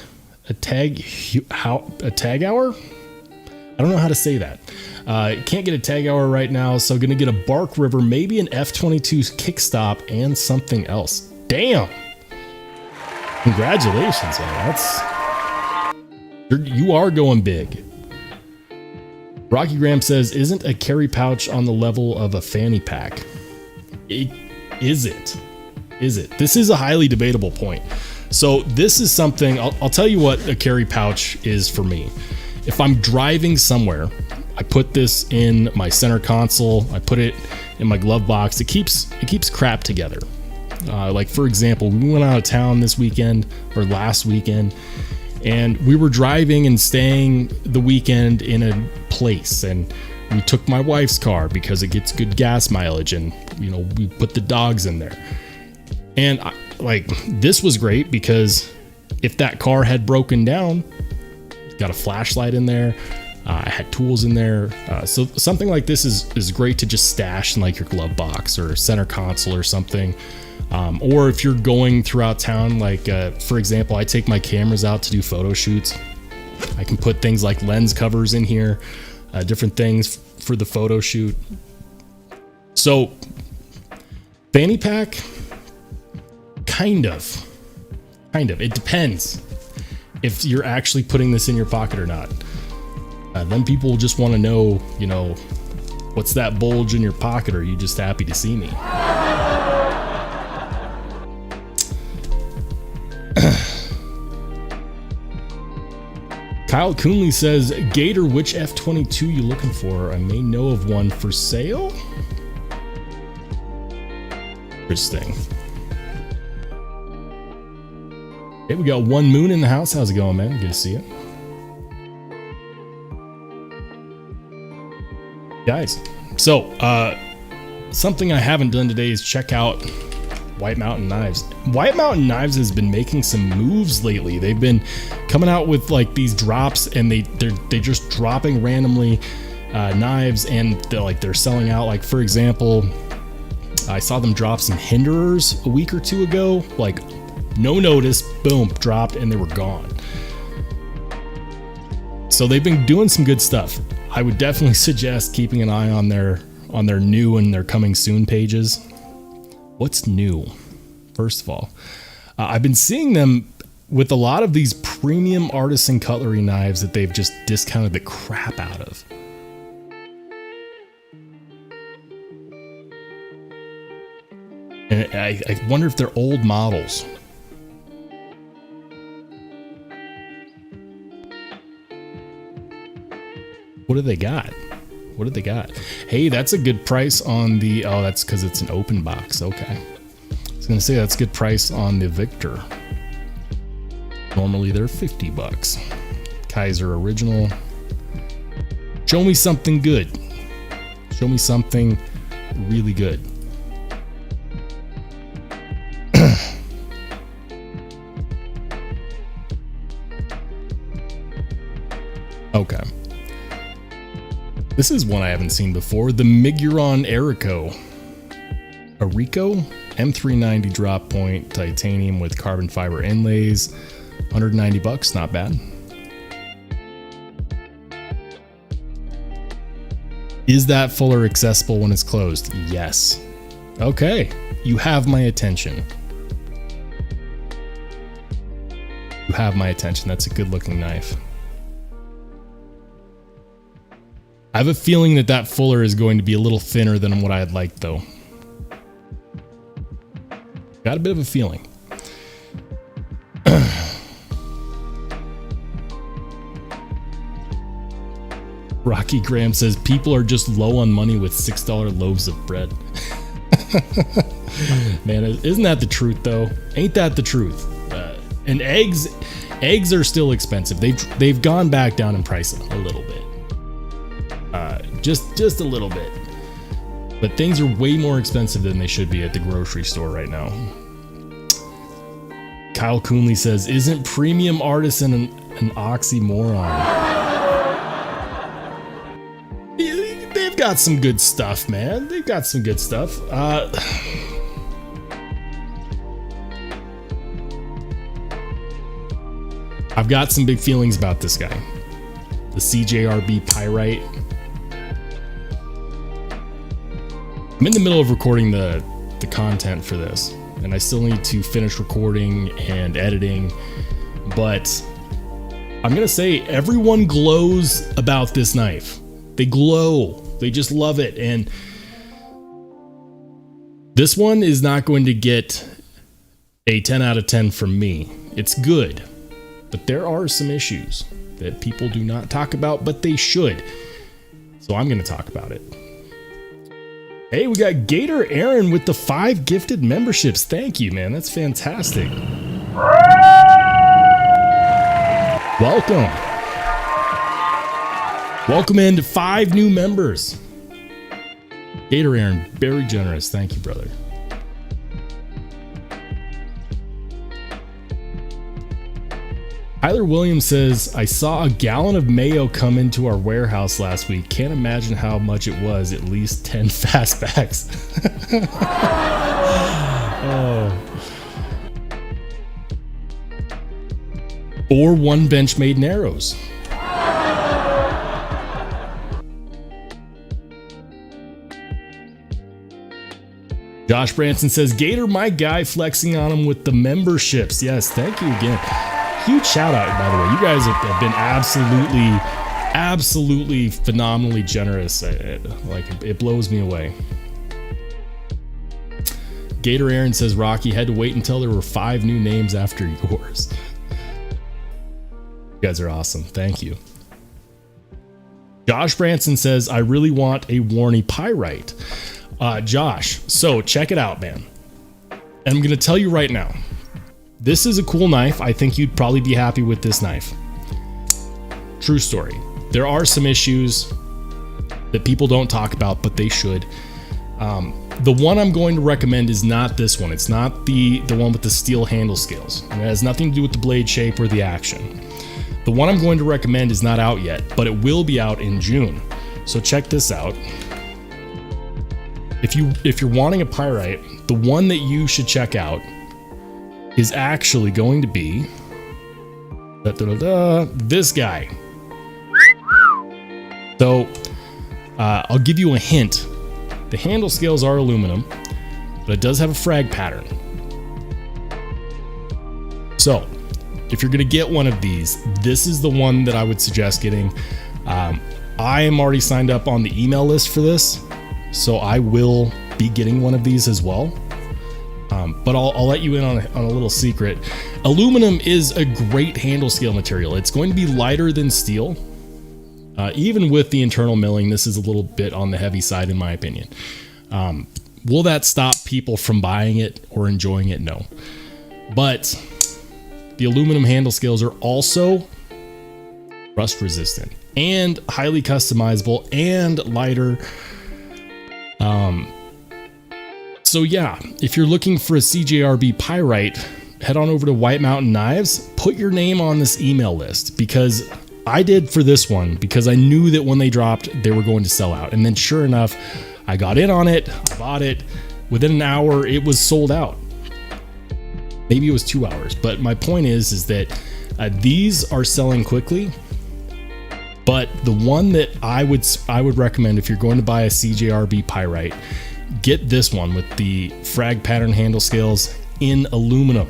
hour? I don't know how to say that. Can't get a tag hour right now, so gonna get a Bark River, maybe an F-22 kickstop, and something else. Damn! Congratulations, man. You are going big. Rocky Graham says, isn't a carry pouch on the level of a fanny pack? Is it? This is a highly debatable point. So this is something, I'll tell you what a carry pouch is for me. If I'm driving somewhere, I put this in my center console, I put it in my glove box. It keeps crap together. Like for example, we went out of town this weekend or last weekend, and we were driving and staying the weekend in a place, and we took my wife's car because it gets good gas mileage, and we put the dogs in there. And this was great because if that car had broken down, got a flashlight in there, I had tools in there, so something like this is great to just stash in like your glove box or center console or something. Or if you're going throughout town, like for example, I take my cameras out to do photo shoots. I can put things like lens covers in here, different things for the photo shoot. So fanny pack, kind of. It depends if you're actually putting this in your pocket or not. Then people just want to know, what's that bulge in your pocket? Or are you just happy to see me? Kyle Coonley says, Gator, which F-22 you looking for? I may know of one for sale. Interesting. Hey, we got One Moon in the house. How's it going, man? Good to see you. Guys, so something I haven't done today is check out White Mountain Knives. White Mountain Knives has been making some moves lately. They've been coming out with like these drops, and they're just dropping randomly knives, and they're selling out. Like, for example, I saw them drop some hinderers a week or two ago, like no notice, boom, dropped, and they were gone. So they've been doing some good stuff. I would definitely suggest keeping an eye on their new and their coming soon pages. What's new? First of all, I've been seeing them with a lot of these premium artisan cutlery knives that they've just discounted the crap out of. And I wonder if they're old models. What do they got? What do they got? Hey, that's a good price on the... Oh, that's because it's an open box. Okay. I was going to say that's a good price on the Victor. Normally they're $50. Kaiser Original. Show me something good. Show me something really good. Okay. This is one I haven't seen before. The Midgards Areco M390 drop point titanium with carbon fiber inlays. $190, not bad. Is that fuller accessible when it's closed? Yes. Okay, you have my attention. You have my attention. That's a good looking knife. I have a feeling that fuller is going to be a little thinner than what I'd like, though. Got a bit of a feeling. Rocky Graham says people are just low on money with $6 loaves of bread. Man, isn't that the truth, though? Ain't that the truth? And eggs are still expensive. They've gone back down in price a little bit. Just a little bit, but things are way more expensive than they should be at the grocery store right now. Kyle Coonley says, isn't premium artisan an oxymoron? They've got some good stuff, man. They've got some good stuff. I've got some big feelings about this guy. The CJRB Pyrite. I'm in the middle of recording the content for this, and I still need to finish recording and editing, but I'm gonna say everyone glows about this knife. They glow. They just love it, and this one is not going to get a 10 out of 10 from me. It's good, but there are some issues that people do not talk about, but they should. So I'm going to talk about it. Hey, we got Gator Aaron with the 5 gifted memberships. Thank you, man. That's fantastic. Welcome. Welcome into 5 new members. Gator Aaron, very generous. Thank you, brother. Tyler Williams says, I saw a gallon of mayo come into our warehouse last week. Can't imagine how much it was. At least 10 fastbacks. Oh. Or 1 benchmade narrows. Josh Branson says, Gator, my guy, flexing on him with the memberships. Yes, thank you again. Huge shout out, by the way. You guys have been absolutely phenomenally generous. It blows me away. Gator Aaron says, Rocky had to wait until there were 5 new names after yours. You guys are awesome. Thank you. Josh Branson says, I really want a Warney Pyrite. Josh, so check it out, man. And I'm going to tell you right now. This is a cool knife. I think you'd probably be happy with this knife. True story. There are some issues. that people don't talk about, but they should. The one I'm going to recommend is not this one. It's not the one with the steel handle scales. It has nothing to do with the blade shape or the action. The one I'm going to recommend is not out yet, but it will be out in June. So check this out. If you're wanting a pyrite, the one that you should check out is actually going to be this guy. So I'll give you a hint. The handle scales are aluminum, but it does have a frag pattern. So if you're gonna get one of these, this is the one that I would suggest getting. I am already signed up on the email list for this, so I will be getting one of these as well. But I'll let you in on a little secret. Aluminum is a great handle scale material. It's going to be lighter than steel. Even with the internal milling, this is a little bit on the heavy side in my opinion. Will that stop people from buying it or enjoying it? No. But the aluminum handle scales are also rust resistant and highly customizable and lighter. So yeah, if you're looking for a CJRB pyrite, head on over to White Mountain Knives, put your name on this email list, because I did for this one, because I knew that when they dropped, they were going to sell out. And then sure enough, I got in on it, I bought it. Within an hour, it was sold out. Maybe it was 2 hours, but my point is that these are selling quickly. But the one that I would recommend if you're going to buy a CJRB pyrite, get this one with the frag pattern handle scales in aluminum.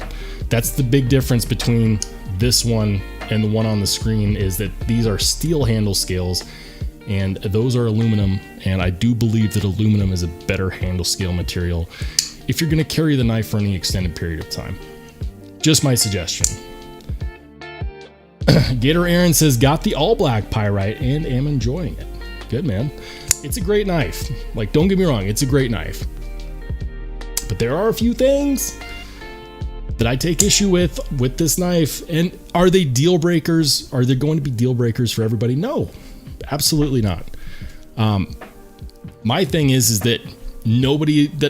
That's the big difference between this one and the one on the screen, is that these are steel handle scales and those are aluminum. And I do believe that aluminum is a better handle scale material if you're going to carry the knife for any extended period of time. Just my suggestion. Gator Aaron says, got the all black pyrite and am enjoying it. Good, man. It's a great knife. Like, don't get me wrong, it's a great knife. But there are a few things that I take issue with this knife. And are they deal breakers? Are there going to be deal breakers for everybody? No, absolutely not. My thing is that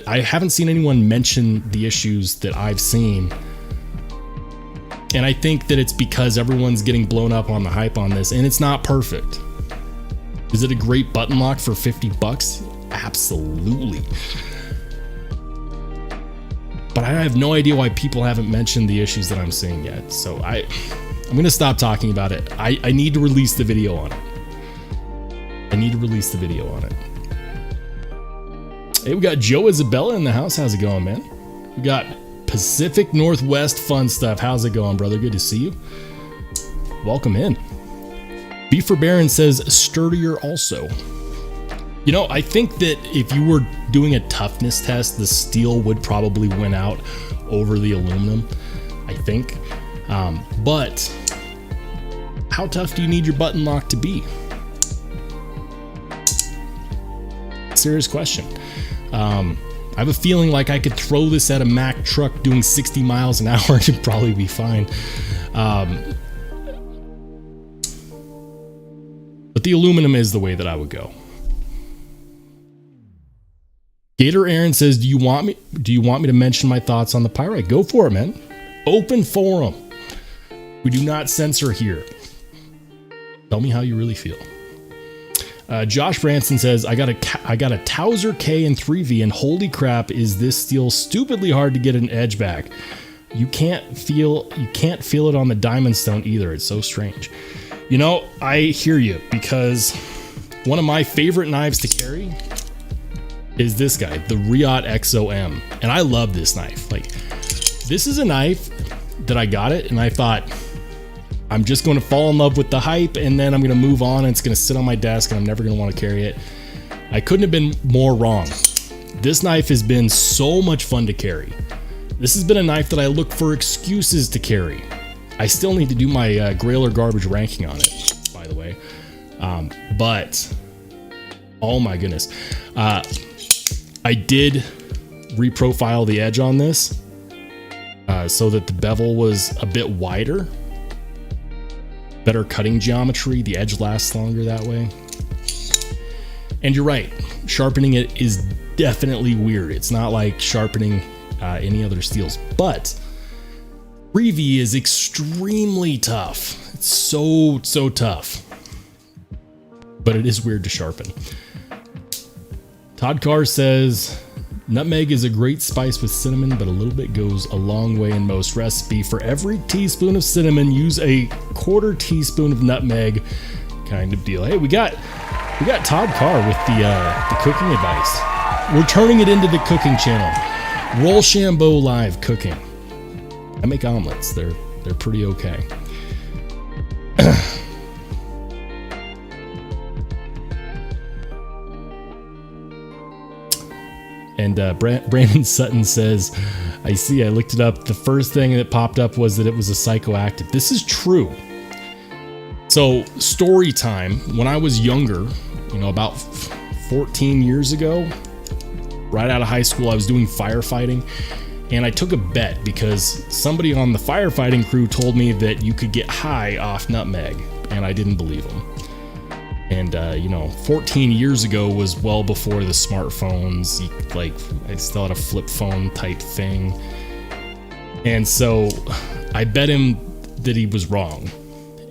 I haven't seen anyone mention the issues that I've seen. And I think that it's because everyone's getting blown up on the hype on this, and it's not perfect. Is it a great button lock for $50? Absolutely. But I have no idea why people haven't mentioned the issues that I'm seeing yet. So I'm going to stop talking about it. I need to release the video on it. Hey, we got Joe Isabella in the house. How's it going, man? We got Pacific Northwest Fun Stuff. How's it going, brother? Good to see you. Welcome in. Beefer Baron says sturdier also. You know, I think that if you were doing a toughness test, the steel would probably win out over the aluminum, I think. But how tough do you need your button lock to be? Serious question. I have a feeling like I could throw this at a Mack truck doing 60 miles an hour and it'd probably be fine. But the aluminum is the way that I would go. Gator Aaron says, do you want me to mention my thoughts on the pyrite? Go for it, man. Open forum. We do not censor here. Tell me how you really feel. Josh Branson says, I got a Towser K and 3V, and holy crap, is this steel stupidly hard to get an edge back. You can't feel it on the diamond stone either. It's so strange. You know, I hear you, because one of my favorite knives to carry is this guy, the Riot XOM. And I love this knife. Like, this is a knife that I got it and I thought, I'm just going to fall in love with the hype and then I'm going to move on and it's going to sit on my desk and I'm never going to want to carry it. I couldn't have been more wrong. This knife has been so much fun to carry. This has been a knife that I look for excuses to carry. I still need to do my Grailer garbage ranking on it, by the way. But, oh my goodness. I did reprofile the edge on this so that the bevel was a bit wider. Better cutting geometry. The edge lasts longer that way. And you're right, sharpening it is definitely weird. It's not like sharpening any other steels, but 3V is extremely tough. It's so tough, but it is weird to sharpen. Todd Carr says, nutmeg is a great spice with cinnamon, but a little bit goes a long way in most recipes. For every teaspoon of cinnamon, use a 1/4 teaspoon of nutmeg, kind of deal. Hey, we got Todd Carr with the cooking advice. We're turning it into the cooking channel. Rollshambo Live Cooking. I make omelets. They're pretty okay. And Brandon Sutton says, I looked it up. The first thing that popped up was that it was a psychoactive. This is true. So, story time. When I was younger, about 14 years ago, right out of high school, I was doing firefighting. And I took a bet because somebody on the firefighting crew told me that you could get high off nutmeg. And I didn't believe them. And, 14 years ago was well before the smartphones. I still had a flip phone type thing. And so I bet him that he was wrong.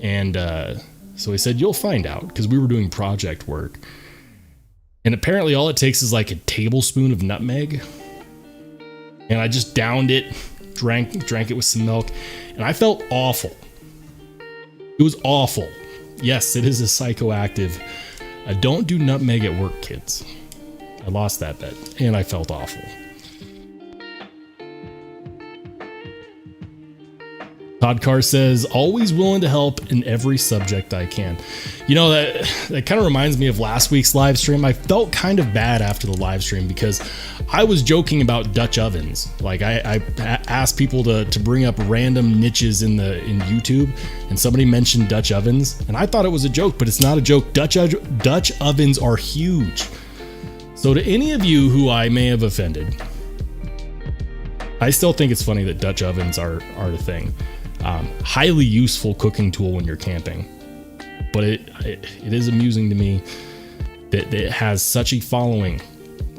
And so he said, you'll find out, because we were doing project work. And apparently all it takes is like a tablespoon of nutmeg. And I just downed it, drank it with some milk, and I felt awful. It was awful. Yes, it is a psychoactive. Don't do nutmeg at work, kids. I lost that bet, and I felt awful. Todd Carr says, always willing to help in every subject I can. That kind of reminds me of last week's live stream. I felt kind of bad after the live stream because I was joking about Dutch ovens. Like I asked people to bring up random niches in YouTube, and somebody mentioned Dutch ovens, and I thought it was a joke, but it's not a joke. Dutch ovens are huge. So to any of you who I may have offended, I still think it's funny that Dutch ovens are the thing. Highly useful cooking tool when you're camping, but it is amusing to me that it has such a following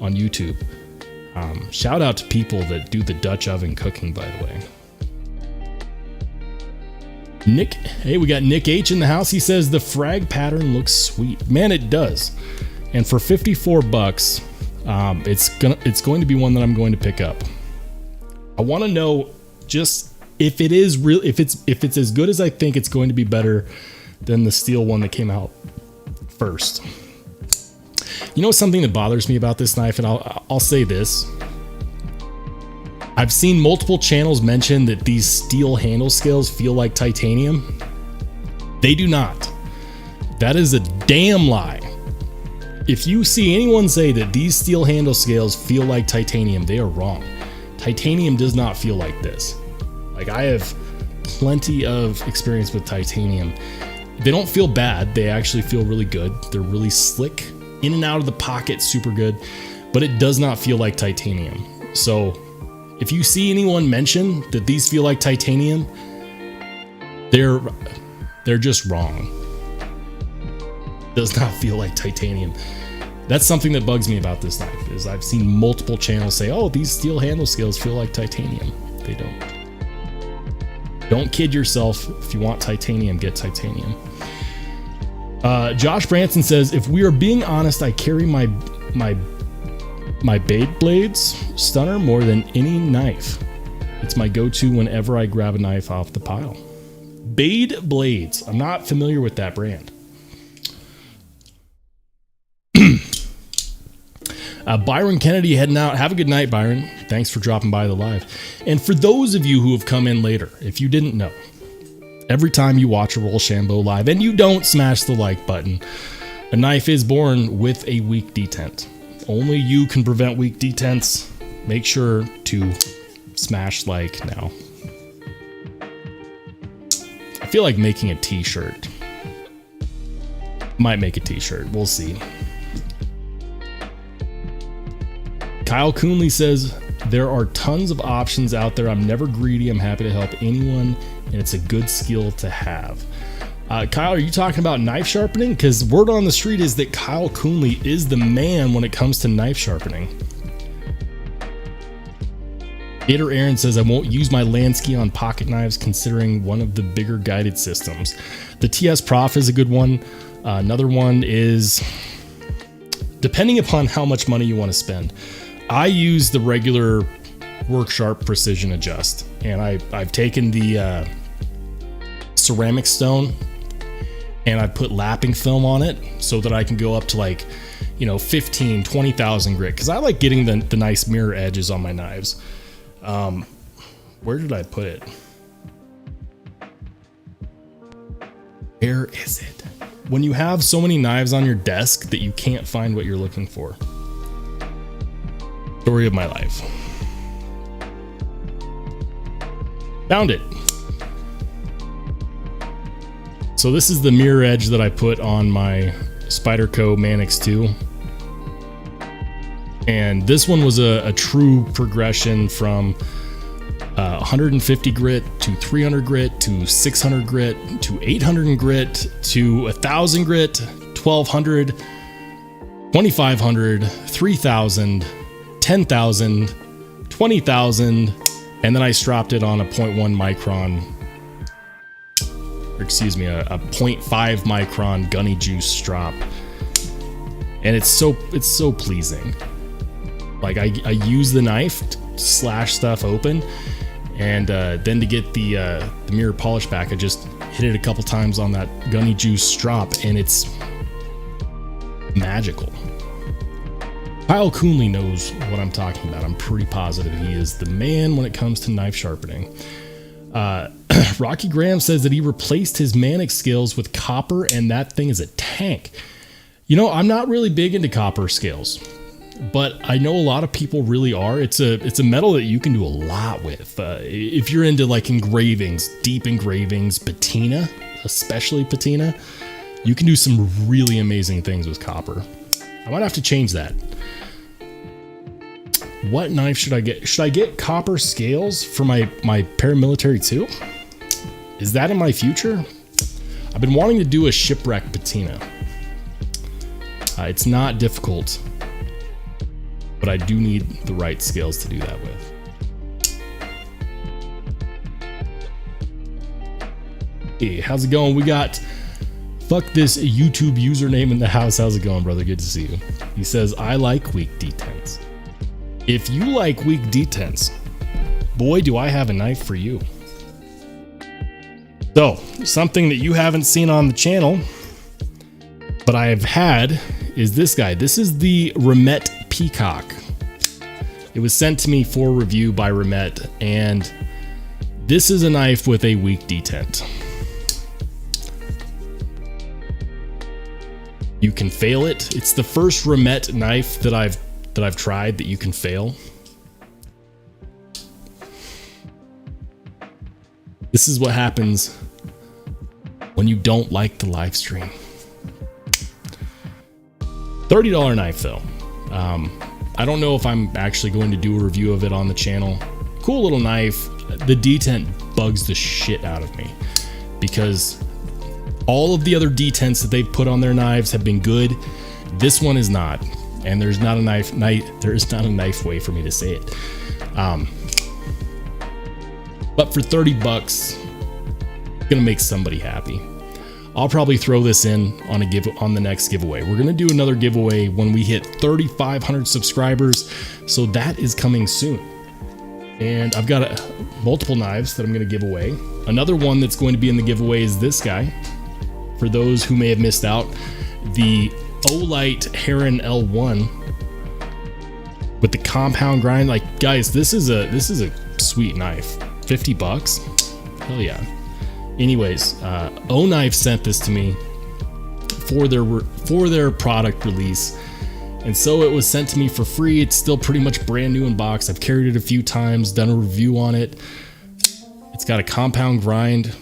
on YouTube. Shout out to people that do the Dutch oven cooking, by the way. We got Nick H in the house. He says the frag pattern looks sweet. Man, it does. And for $54, it's going to be one that I'm going to pick up. I want to know just if it is real, if it's as good as I think it's going to be, better than the steel one that came out first. Something that bothers me about this knife, and I'll say this. I've seen multiple channels mention that these steel handle scales feel like titanium. They do not. That is a damn lie. If you see anyone say that these steel handle scales feel like titanium, they are wrong. Titanium does not feel like this. I have plenty of experience with titanium. They don't feel bad. They actually feel really good. They're really slick, in and out of the pocket, super good, but it does not feel like titanium. So if you see anyone mention that these feel like titanium, they're just wrong. It does not feel like titanium. That's something that bugs me about this knife, is I've seen multiple channels say, oh, these steel handle scales feel like titanium. They don't. Don't kid yourself. If you want titanium, get titanium. Josh Branson says, if we are being honest, I carry my Bade Blades stunner more than any knife. It's my go-to whenever I grab a knife off the pile. Bade Blades. I'm not familiar with that brand. Byron Kennedy heading out. Have a good night, Byron. Thanks for dropping by the live. And for those of you who have come in later, if you didn't know, every time you watch a Rollshambo live and you don't smash the like button, a knife is born with a weak detent. Only you can prevent weak detents. Make sure to smash like now. I feel like making a t-shirt. Might make a t-shirt. We'll see. Kyle Coonley says, there are tons of options out there. I'm never greedy. I'm happy to help anyone, and it's a good skill to have. Kyle, are you talking about knife sharpening? Because word on the street is that Kyle Coonley is the man when it comes to knife sharpening. Gator Aaron says, I won't use my Lansky on pocket knives considering one of the bigger guided systems. The TS Prof is a good one. Another one is, depending upon how much money you want to spend, I use the regular Worksharp Precision Adjust. And I've taken the ceramic stone and I put lapping film on it so that I can go up to like, 15, 20,000 grit. Because I like getting the nice mirror edges on my knives. Where did I put it? Where is it? When you have so many knives on your desk that you can't find what you're looking for. Story of my life. Found it. So this is the mirror edge that I put on my Spyderco Manix 2. And this one was a true progression from 150 grit to 300 grit to 600 grit to 800 grit to 1000 grit, 1200, 2500, 3000, 10,000, 20,000, and then I stropped it on a 0.1 micron, or excuse me, a 0.5 micron gunny juice strop, and it's so pleasing. Like I use the knife to slash stuff open, and then to get the mirror polish back, I just hit it a couple times on that gunny juice strop, and it's magical. Kyle Coonley knows what I'm talking about. I'm pretty positive he is the man when it comes to knife sharpening. Rocky Graham says that he replaced his Manix scales with copper, and that thing is a tank. I'm not really big into copper scales, but I know a lot of people really are. It's a metal that you can do a lot with. If you're into like engravings, deep engravings, patina, especially patina, you can do some really amazing things with copper. I might have to change that. What knife should I get? Should I get copper scales for my paramilitary too? Is that in my future? I've been wanting to do a shipwreck patina. It's not difficult, but I do need the right scales to do that with. Hey, how's it going? We got fuck this YouTube username in the house. How's it going, brother? Good to see you. He says, I like weak detents. If you like weak detents, boy, do I have a knife for you. So, something that you haven't seen on the channel, but I have had, is this guy. This is the Remet Peacock. It was sent to me for review by Remet, and this is a knife with a weak detent. You can fail it. It's the first Remet knife that I've tried that you can fail. This is what happens when you don't like the live stream. $30 knife though. I don't know if I'm actually going to do a review of it on the channel. Cool little knife. The detent bugs the shit out of me because all of the other detents that they've put on their knives have been good. This one is not. And there's not a knife way for me to say it. But for 30 bucks, it's gonna make somebody happy. I'll probably throw this in on the next giveaway. We're gonna do another giveaway when we hit 3,500 subscribers, so that is coming soon. And I've got multiple knives that I'm gonna give away. Another one that's going to be in the giveaway is this guy. For those who may have missed out, the Olight Heron L1 with the compound grind. Like, guys, this is a sweet knife. 50 bucks, hell yeah. Anyways, O-Knife sent this to me for their product release, and so it was sent to me for free. It's still pretty much brand new in box. I've carried it a few times, done a review on it. It's got a compound grind,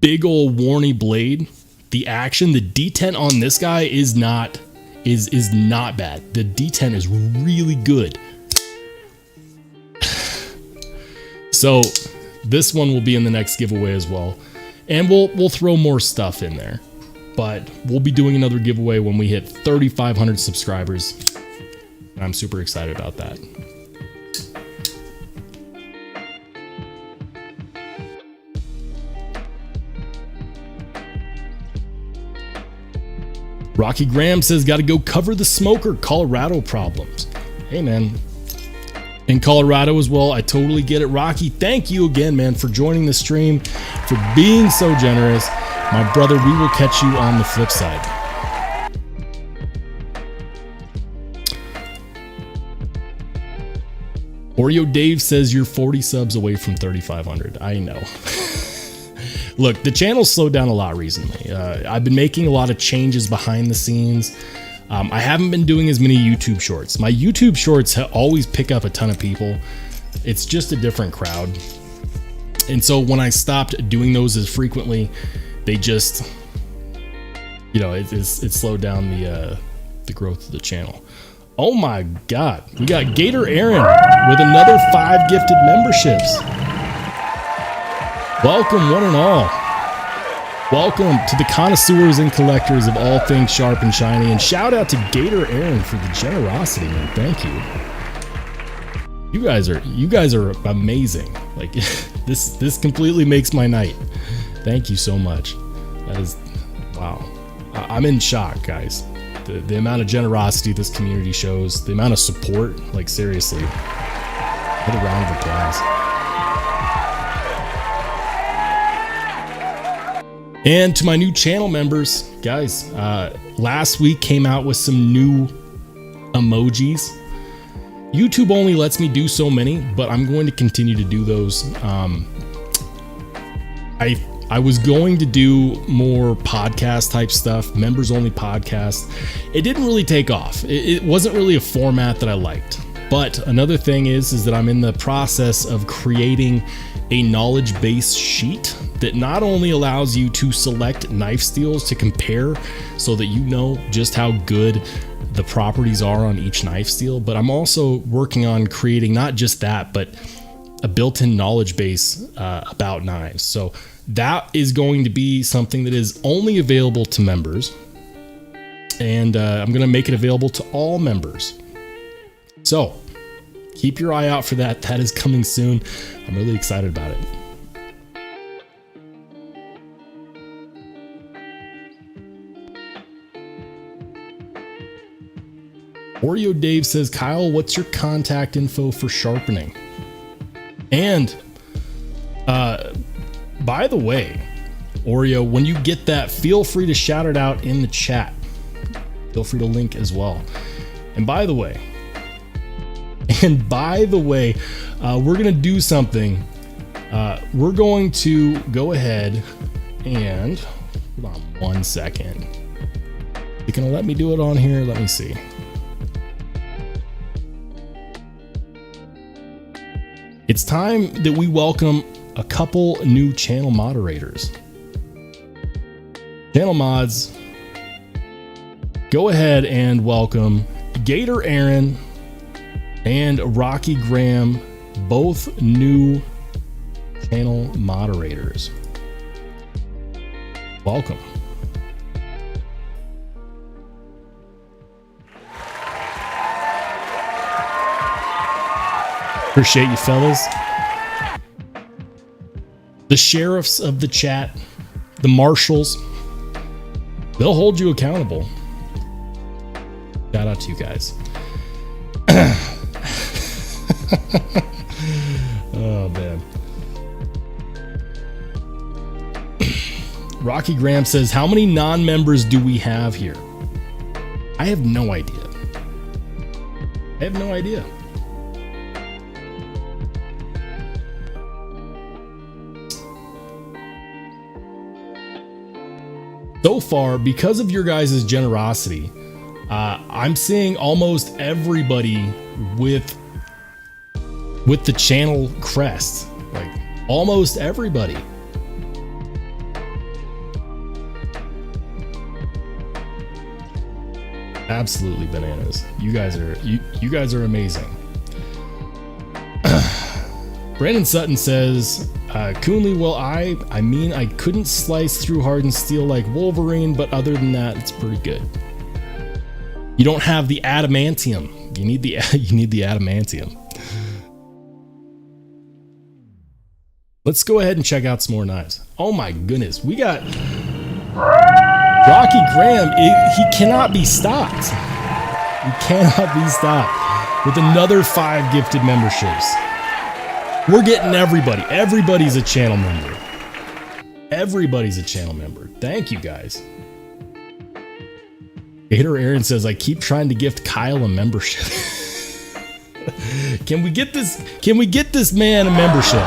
big old Warney blade. The action, the detent on this guy is not bad. The detent is really good. So this one will be in the next giveaway as well. And we'll throw more stuff in there. But we'll be doing another giveaway when we hit 3,500 subscribers. I'm super excited about that. Rocky Graham says, got to go cover the smoker Colorado problems. Hey, man. In Colorado as well. I totally get it. Rocky, thank you again, man, for joining the stream, for being so generous. My brother, we will catch you on the flip side. Oreo Dave says you're 40 subs away from 3,500. I know. Look, the channel's slowed down a lot recently. I've been making a lot of changes behind the scenes. I haven't been doing as many YouTube shorts. My YouTube shorts always pick up a ton of people. It's just a different crowd. And so when I stopped doing those as frequently, they just, you know, it slowed down the growth of the channel. Oh my God, we got Gator Aaron with another 5 gifted memberships. Welcome, one and all. Welcome to the connoisseurs and collectors of all things sharp and shiny. And shout out to Gator Aaron for the generosity, man. Thank you. You guys are amazing. Like this completely makes my night. Thank you so much. That is, wow. I'm in shock, guys. The amount of generosity this community shows, the amount of support, like seriously. What a round of applause. And to my new channel members, guys, last week came out with some new emojis. YouTube only lets me do so many, but I'm going to continue to do those. I was going to do more podcast type stuff, members only podcast. It didn't really take off. It wasn't really a format that I liked. But another thing is that I'm in the process of creating a knowledge base sheet that not only allows you to select knife steels to compare so that you know just how good the properties are on each knife steel, but I'm also working on creating not just that, but a built-in knowledge base about knives. So that is going to be something that is only available to members, and I'm going to make it available to all members. So keep your eye out for that. That is coming soon. I'm really excited about it. Oreo Dave says, Kyle, what's your contact info for sharpening? And by the way, Oreo, when you get that, feel free to shout it out in the chat. Feel free to link as well. And by the way, we're going to do something. We're going to go ahead and, hold on 1 second. You going to let me do it on here? Let me see. It's time that we welcome a couple new channel moderators. Channel mods, go ahead and welcome Gator Aaron and Rocky Graham, both new channel moderators. Welcome. Appreciate you, fellas. The sheriffs of the chat, the marshals, they'll hold you accountable. Shout out to you guys. Oh, man. Rocky Graham says, how many non-members do we have here? I have no idea. So far, because of your guys' generosity, I'm seeing almost everybody with the channel crest. Like, almost everybody. Absolutely bananas. You guys are amazing. Brandon Sutton says, Coonley, well, I mean, I couldn't slice through hardened steel like Wolverine, but other than that, it's pretty good. You don't have the adamantium. You need the adamantium. Let's go ahead and check out some more knives. Oh my goodness, we got Rocky Graham. He cannot be stopped. He cannot be stopped with another 5 gifted memberships. We're getting everybody. Everybody's a channel member. Everybody's a channel member. Thank you guys. Gator Aaron says, I keep trying to gift Kyle a membership. Can we get this man a membership?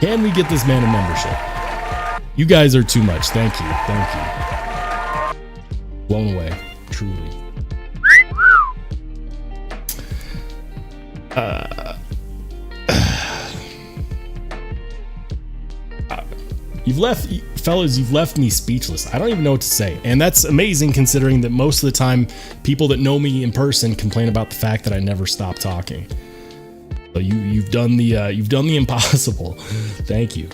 Can we get this man a membership? You guys are too much. Thank you. Thank you. Blown away. Truly. You've left me speechless. I don't even know what to say. And that's amazing considering that most of the time people that know me in person complain about the fact that I never stop talking. So you've done the impossible. Thank you.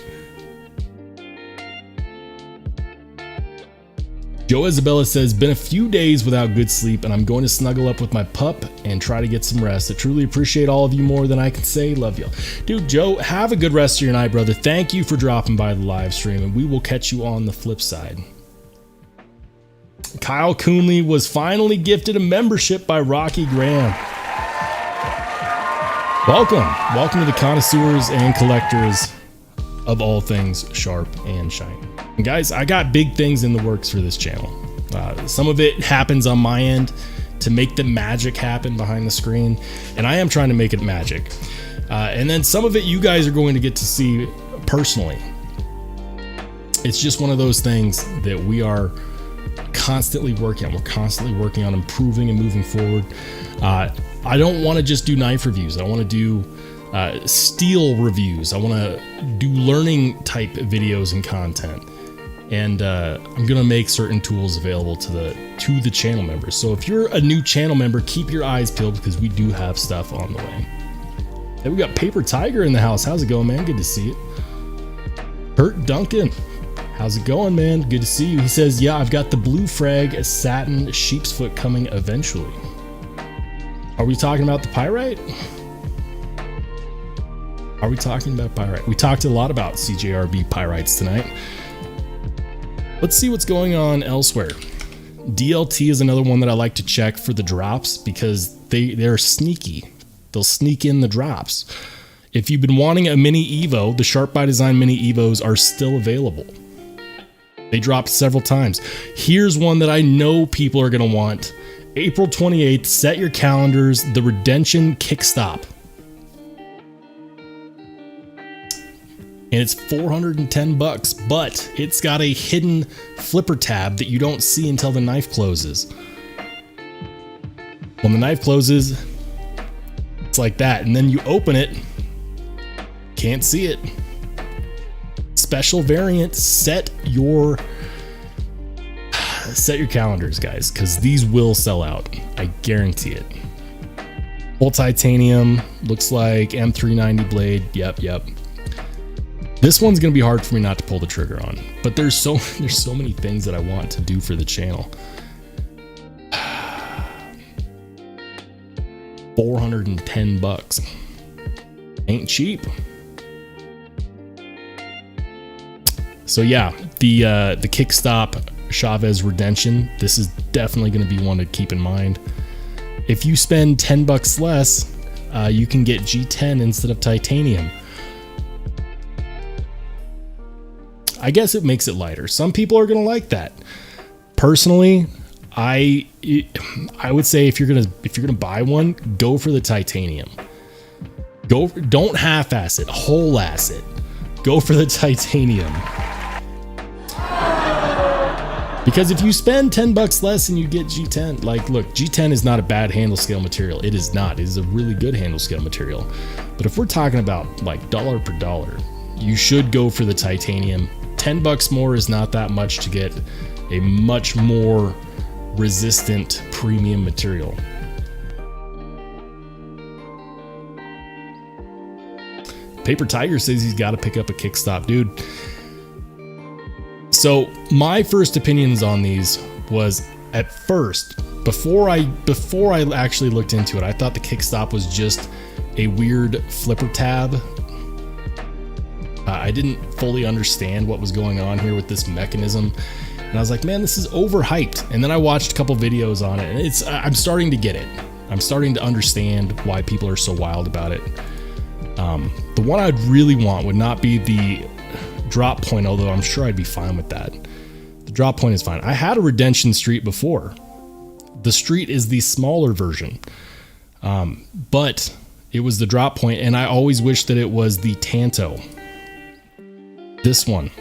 Joe Isabella says, been a few days without good sleep and I'm going to snuggle up with my pup and try to get some rest. I truly appreciate all of you more than I can say. Love you. Dude, Joe, have a good rest of your night, brother. Thank you for dropping by the live stream and we will catch you on the flip side. Kyle Coonley was finally gifted a membership by Rocky Graham. Welcome to the connoisseurs and collectors of all things sharp and shiny. And guys, I got big things in the works for this channel. Some of it happens on my end to make the magic happen behind the screen, and I am trying to make it magic. And then some of it you guys are going to get to see personally. It's just one of those things that we are constantly working on. We're constantly working on improving and moving forward. I don't want to just do knife reviews. I want to do steel reviews. I want to do learning type videos and content. And I'm gonna make certain tools available to the channel members. So if you're a new channel member, keep your eyes peeled because we do have stuff on the way. Hey, we got Paper Tiger in the house. How's it going, man? Good to see it. Kurt Duncan, how's it going, man? Good to see you. He says, yeah, I've got the Blue Frag Satin Sheep's Foot coming eventually. Are we talking about the pyrite? Are we talking about pyrite? We talked a lot about CJRB pyrites tonight. Let's see what's going on elsewhere. DLT is another one that I like to check for the drops because they're sneaky. They'll sneak in the drops. If you've been wanting a mini Evo, the Sharp by Design mini Evos are still available. They dropped several times. Here's one that I know people are going to want. April 28th, set your calendars, the Redemption Kickstop. And it's $410, but it's got a hidden flipper tab that you don't see until the knife closes. When the knife closes, it's like that, and then you open it, can't see it. Special variant, set your calendars, guys, because these will sell out. I guarantee it. Full titanium, looks like M390 blade. Yep. This one's gonna be hard for me not to pull the trigger on, but there's so many things that I want to do for the channel. $410 ain't cheap. So yeah, the Kickstop Chavez Redemption. This is definitely going to be one to keep in mind. If you spend $10 less, you can get G10 instead of titanium. I guess it makes it lighter. Some people are going to like that. Personally, I would say if you're gonna buy one, go for the titanium. Don't half-ass it, whole-ass it. Go for the titanium. Because if you spend $10 less and you get G10, like, look, G10 is not a bad handle scale material. It is not. It is a really good handle scale material. But if we're talking about like dollar per dollar, you should go for the titanium. $10 more is not that much to get a much more resistant premium material. Paper Tiger says he's got to pick up a kickstop, dude. So my first opinions on these was, at first, before I actually looked into it, I thought the kickstop was just a weird flipper tab. I didn't fully understand what was going on here with this mechanism, and I was like, man, this is overhyped. And then I watched a couple videos on it, and I'm starting to get it. I'm starting to understand why people are so wild about it. The one I'd really want would not be the drop point, although I'm sure I'd be fine with that. The drop point is fine. I had a Redemption Street before. The Street is the smaller version, but it was the drop point, and I always wished that it was the Tanto. This one.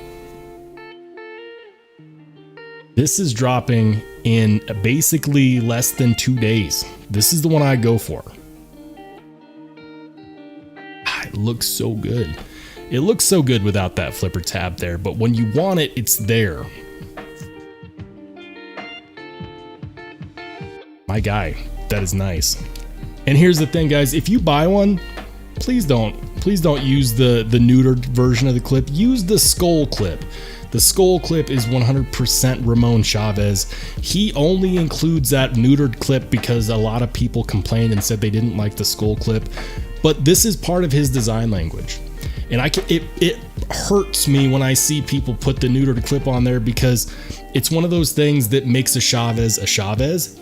This is dropping in basically less than 2 days. This is the one I go for. It looks so good. It looks so good without that flipper tab there, but when you want it, it's there. My guy, that is nice. And here's the thing, guys, if you buy one, please don't use the neutered version of the clip. Use the skull clip. The skull clip is 100% Ramon Chavez. He only includes that neutered clip because a lot of people complained and said they didn't like the skull clip. But this is part of his design language. And it hurts me when I see people put the neutered clip on there, because it's one of those things that makes a Chavez,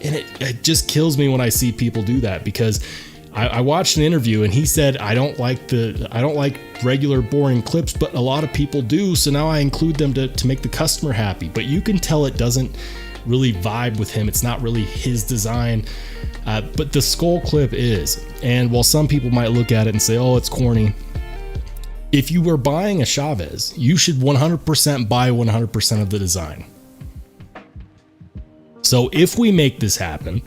and it just kills me when I see people do that, because I watched an interview and he said, I don't like regular boring clips, but a lot of people do, so now I include them to make the customer happy. But you can tell it doesn't really vibe with him. It's not really his design. But the skull clip is. And while some people might look at it and say, oh, it's corny, if you were buying a Chavez, you should 100% buy 100% of the design. So if we make this happen,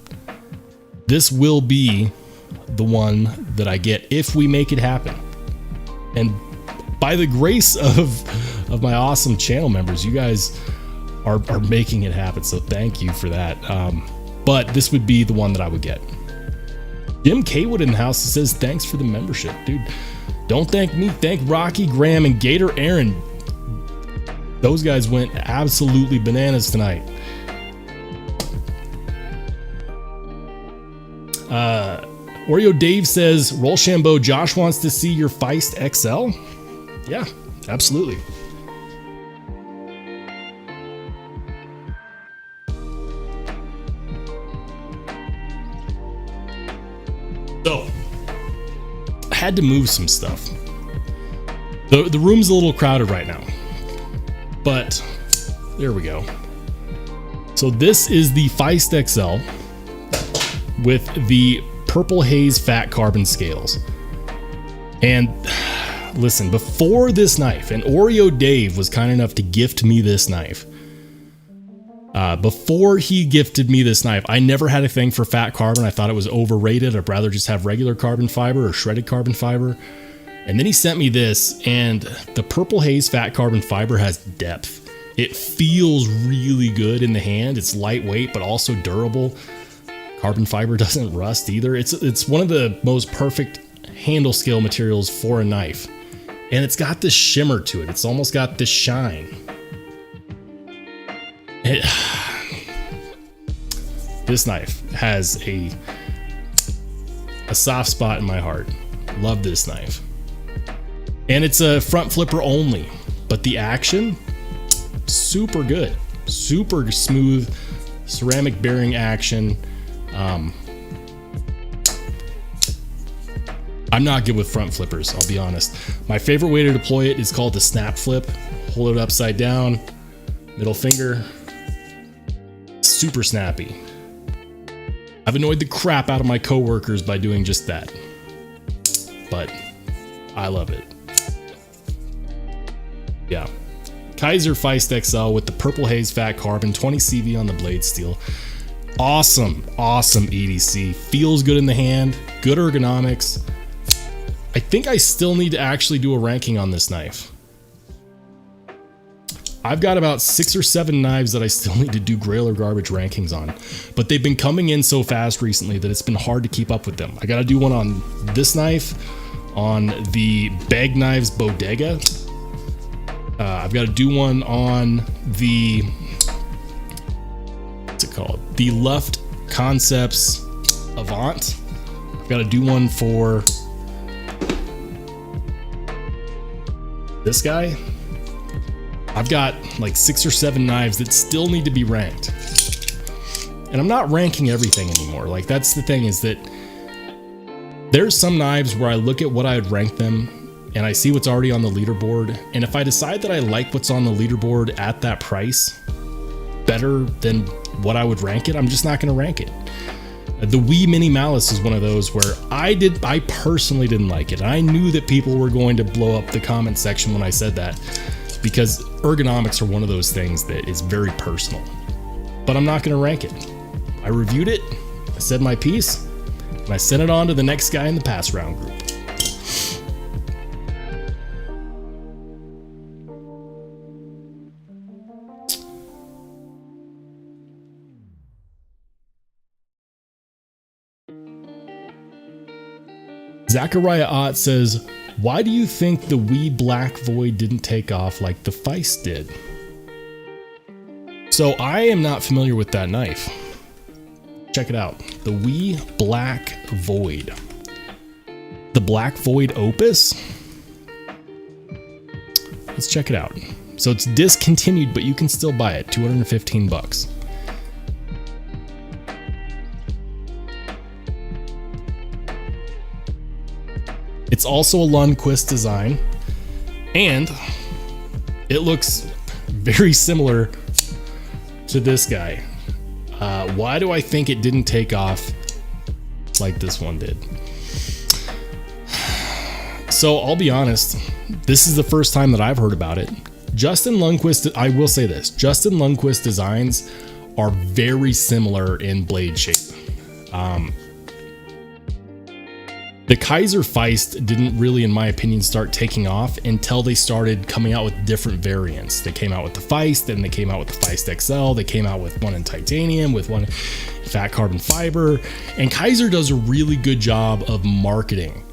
this will be the one that I get if we make it happen. And by the grace of my awesome channel members, you guys are making it happen. So thank you for that. But this would be the one that I would get. Jim Kaywood in the house says, thanks for the membership, dude. Don't thank me, thank Rocky, Graham, and Gator Aaron. Those guys went absolutely bananas tonight. Oreo Dave says, Rollshambo, Josh wants to see your Feist XL. Yeah, absolutely. So, I had to move some stuff. The room's a little crowded right now, but there we go. So this is the Feist XL with the Purple Haze fat carbon scales. And listen, before this knife, and Oreo Dave was kind enough to gift me this knife. Before he gifted me this knife, I never had a thing for fat carbon. I thought it was overrated. I'd rather just have regular carbon fiber or shredded carbon fiber. And then he sent me this, and the Purple Haze fat carbon fiber has depth. It feels really good in the hand. It's lightweight, but also durable. Carbon fiber doesn't rust either. It's one of the most perfect handle scale materials for a knife. And it's got this shimmer to it. It's almost got this shine. This knife has a soft spot in my heart. Love this knife. And it's a front flipper only, but the action, super good. Super smooth ceramic bearing action. I'm not good with front flippers, I'll be honest. My favorite way to deploy it is called the snap flip. Hold it upside down, middle finger. Super snappy. I've annoyed the crap out of my coworkers by doing just that, but I love it. Yeah. Kaiser Feist XL with the Purple Haze fat carbon, 20 CV on the blade steel. Awesome EDC. Feels good in the hand, good ergonomics. I think I still need to actually do a ranking on this knife. I've got about 6 or 7 knives that I still need to do Grail or Garbage rankings on, but they've been coming in so fast recently that it's been hard to keep up with them. I got to do one on this knife, on the Bag Knives Bodega. I've got to do one on the, what's it called? The Luft Concepts Avant. I've got to do one for this guy. I've got like 6 or 7 knives that still need to be ranked. And I'm not ranking everything anymore. Like, that's the thing, is that there's some knives where I look at what I would rank them and I see what's already on the leaderboard. And if I decide that I like what's on the leaderboard at that price better than what I would rank it, I'm just not going to rank it. The Wii Mini Malice is one of those where I personally didn't like it. I knew that people were going to blow up the comment section when I said that, because ergonomics are one of those things that is very personal. But I'm not going to rank it. I reviewed it, I said my piece, and I sent it on to the next guy in the pass round group. Zachariah Ott says, why do you think the Wii Black Void didn't take off like the Feist did? So I am not familiar with that knife. Check it out. The Wii Black Void. The Black Void Opus? Let's check it out. So it's discontinued, but you can still buy it. $215. It's also a Lundquist design, and it looks very similar to this guy. Why do I think it didn't take off like this one did? So I'll be honest, this is the first time that I've heard about it. Justin Lundquist, I will say this, Justin Lundquist designs are very similar in blade shape. The Kaiser Feist didn't really, in my opinion, start taking off until they started coming out with different variants. They came out with the Feist, then they came out with the Feist XL, they came out with one in titanium, with one fat carbon fiber, and Kaiser does a really good job of marketing.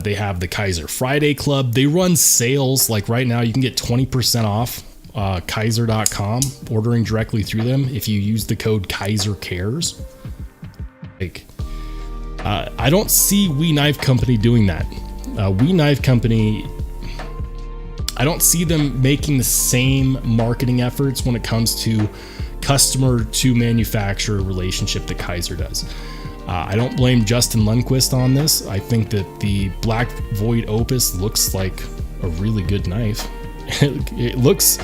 They have the Kaiser Friday Club. They run sales, like right now you can get 20% off Kaiser.com, ordering directly through them if you use the code KaiserCares. Like, I don't see Wii Knife Company doing that. Wii Knife Company, I don't see them making the same marketing efforts when it comes to customer to manufacturer relationship that Kaiser does. I don't blame Justin Lundquist on this. I think that the Black Void Opus looks like a really good knife. It looks,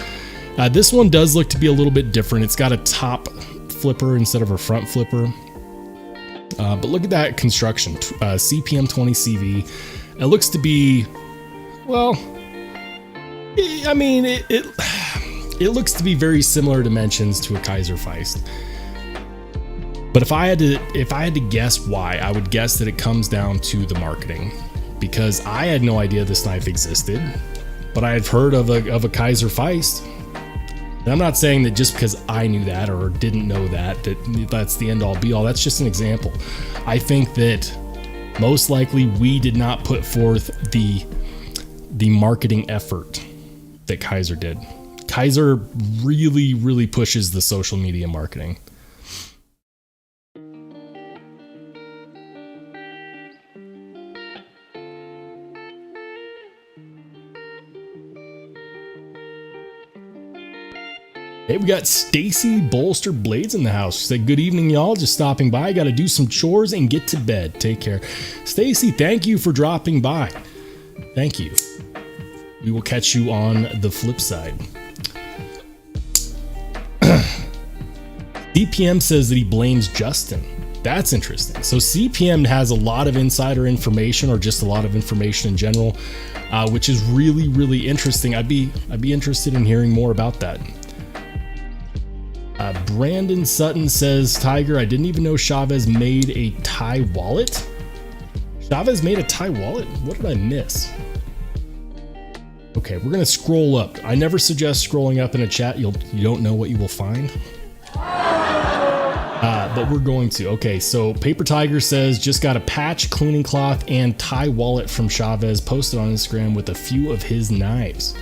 this one does look to be a little bit different. It's got a top flipper instead of a front flipper. But look at that construction, CPM 20 CV. It looks to be, well, I mean, it looks to be very similar dimensions to a Kaiser Feist. But if I had to guess why, I would guess that it comes down to the marketing, because I had no idea this knife existed, but I had heard of a Kaiser Feist. And I'm not saying that just because I knew that or didn't know that's the end all be all. That's just an example. I think that most likely we did not put forth the marketing effort that Kaiser did. Kaiser really, really pushes the social media marketing. Hey, we got Stacy Bolster Blades in the house. She said, good evening, y'all. Just stopping by. Got to do some chores and get to bed. Take care. Stacy, thank you for dropping by. Thank you. We will catch you on the flip side. CPM says that he blames Justin. That's interesting. So CPM has a lot of insider information, or just a lot of information in general, which is really, really interesting. I'd be interested in hearing more about that. Brandon Sutton says, Tiger, I didn't even know Chavez made a tie wallet. Chavez made a tie wallet? What did I miss? Okay, we're going to scroll up. I never suggest scrolling up in a chat. You don't know what you will find. But we're going to. Okay, so Paper Tiger says, just got a patch, cleaning cloth, and tie wallet from Chavez posted on Instagram with a few of his knives.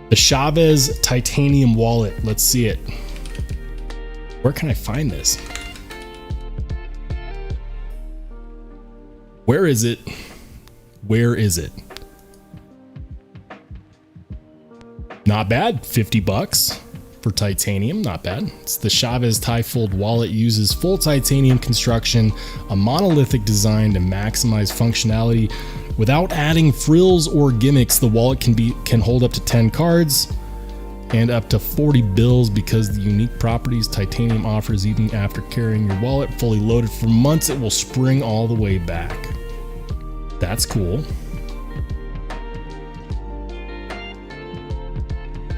The Chavez titanium wallet. Let's see it. Where can I find this? Where is it? Where is it? Not bad. 50 bucks for titanium. Not bad. It's the Chavez Tie-Fold wallet. Uses full titanium construction, a monolithic design to maximize functionality without adding frills or gimmicks. The wallet can hold up to 10 cards and up to 40 bills because the unique properties titanium offers. Even after carrying your wallet fully loaded for months, it will spring all the way back. That's cool.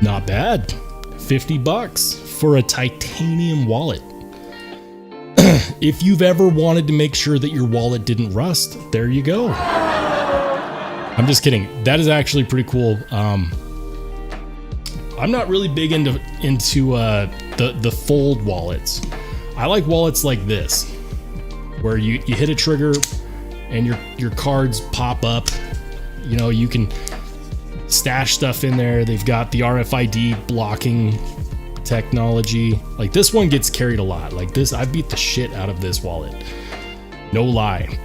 Not bad. 50 bucks for a titanium wallet. If you've ever wanted to make sure that your wallet didn't rust, there you go. I'm just kidding. That is actually pretty cool. I'm not really big into the fold wallets. I like wallets like this, where you hit a trigger and your cards pop up. You know, you can stash stuff in there. They've got the RFID blocking technology. Like this one gets carried a lot. Like this, I beat the shit out of this wallet. No lie.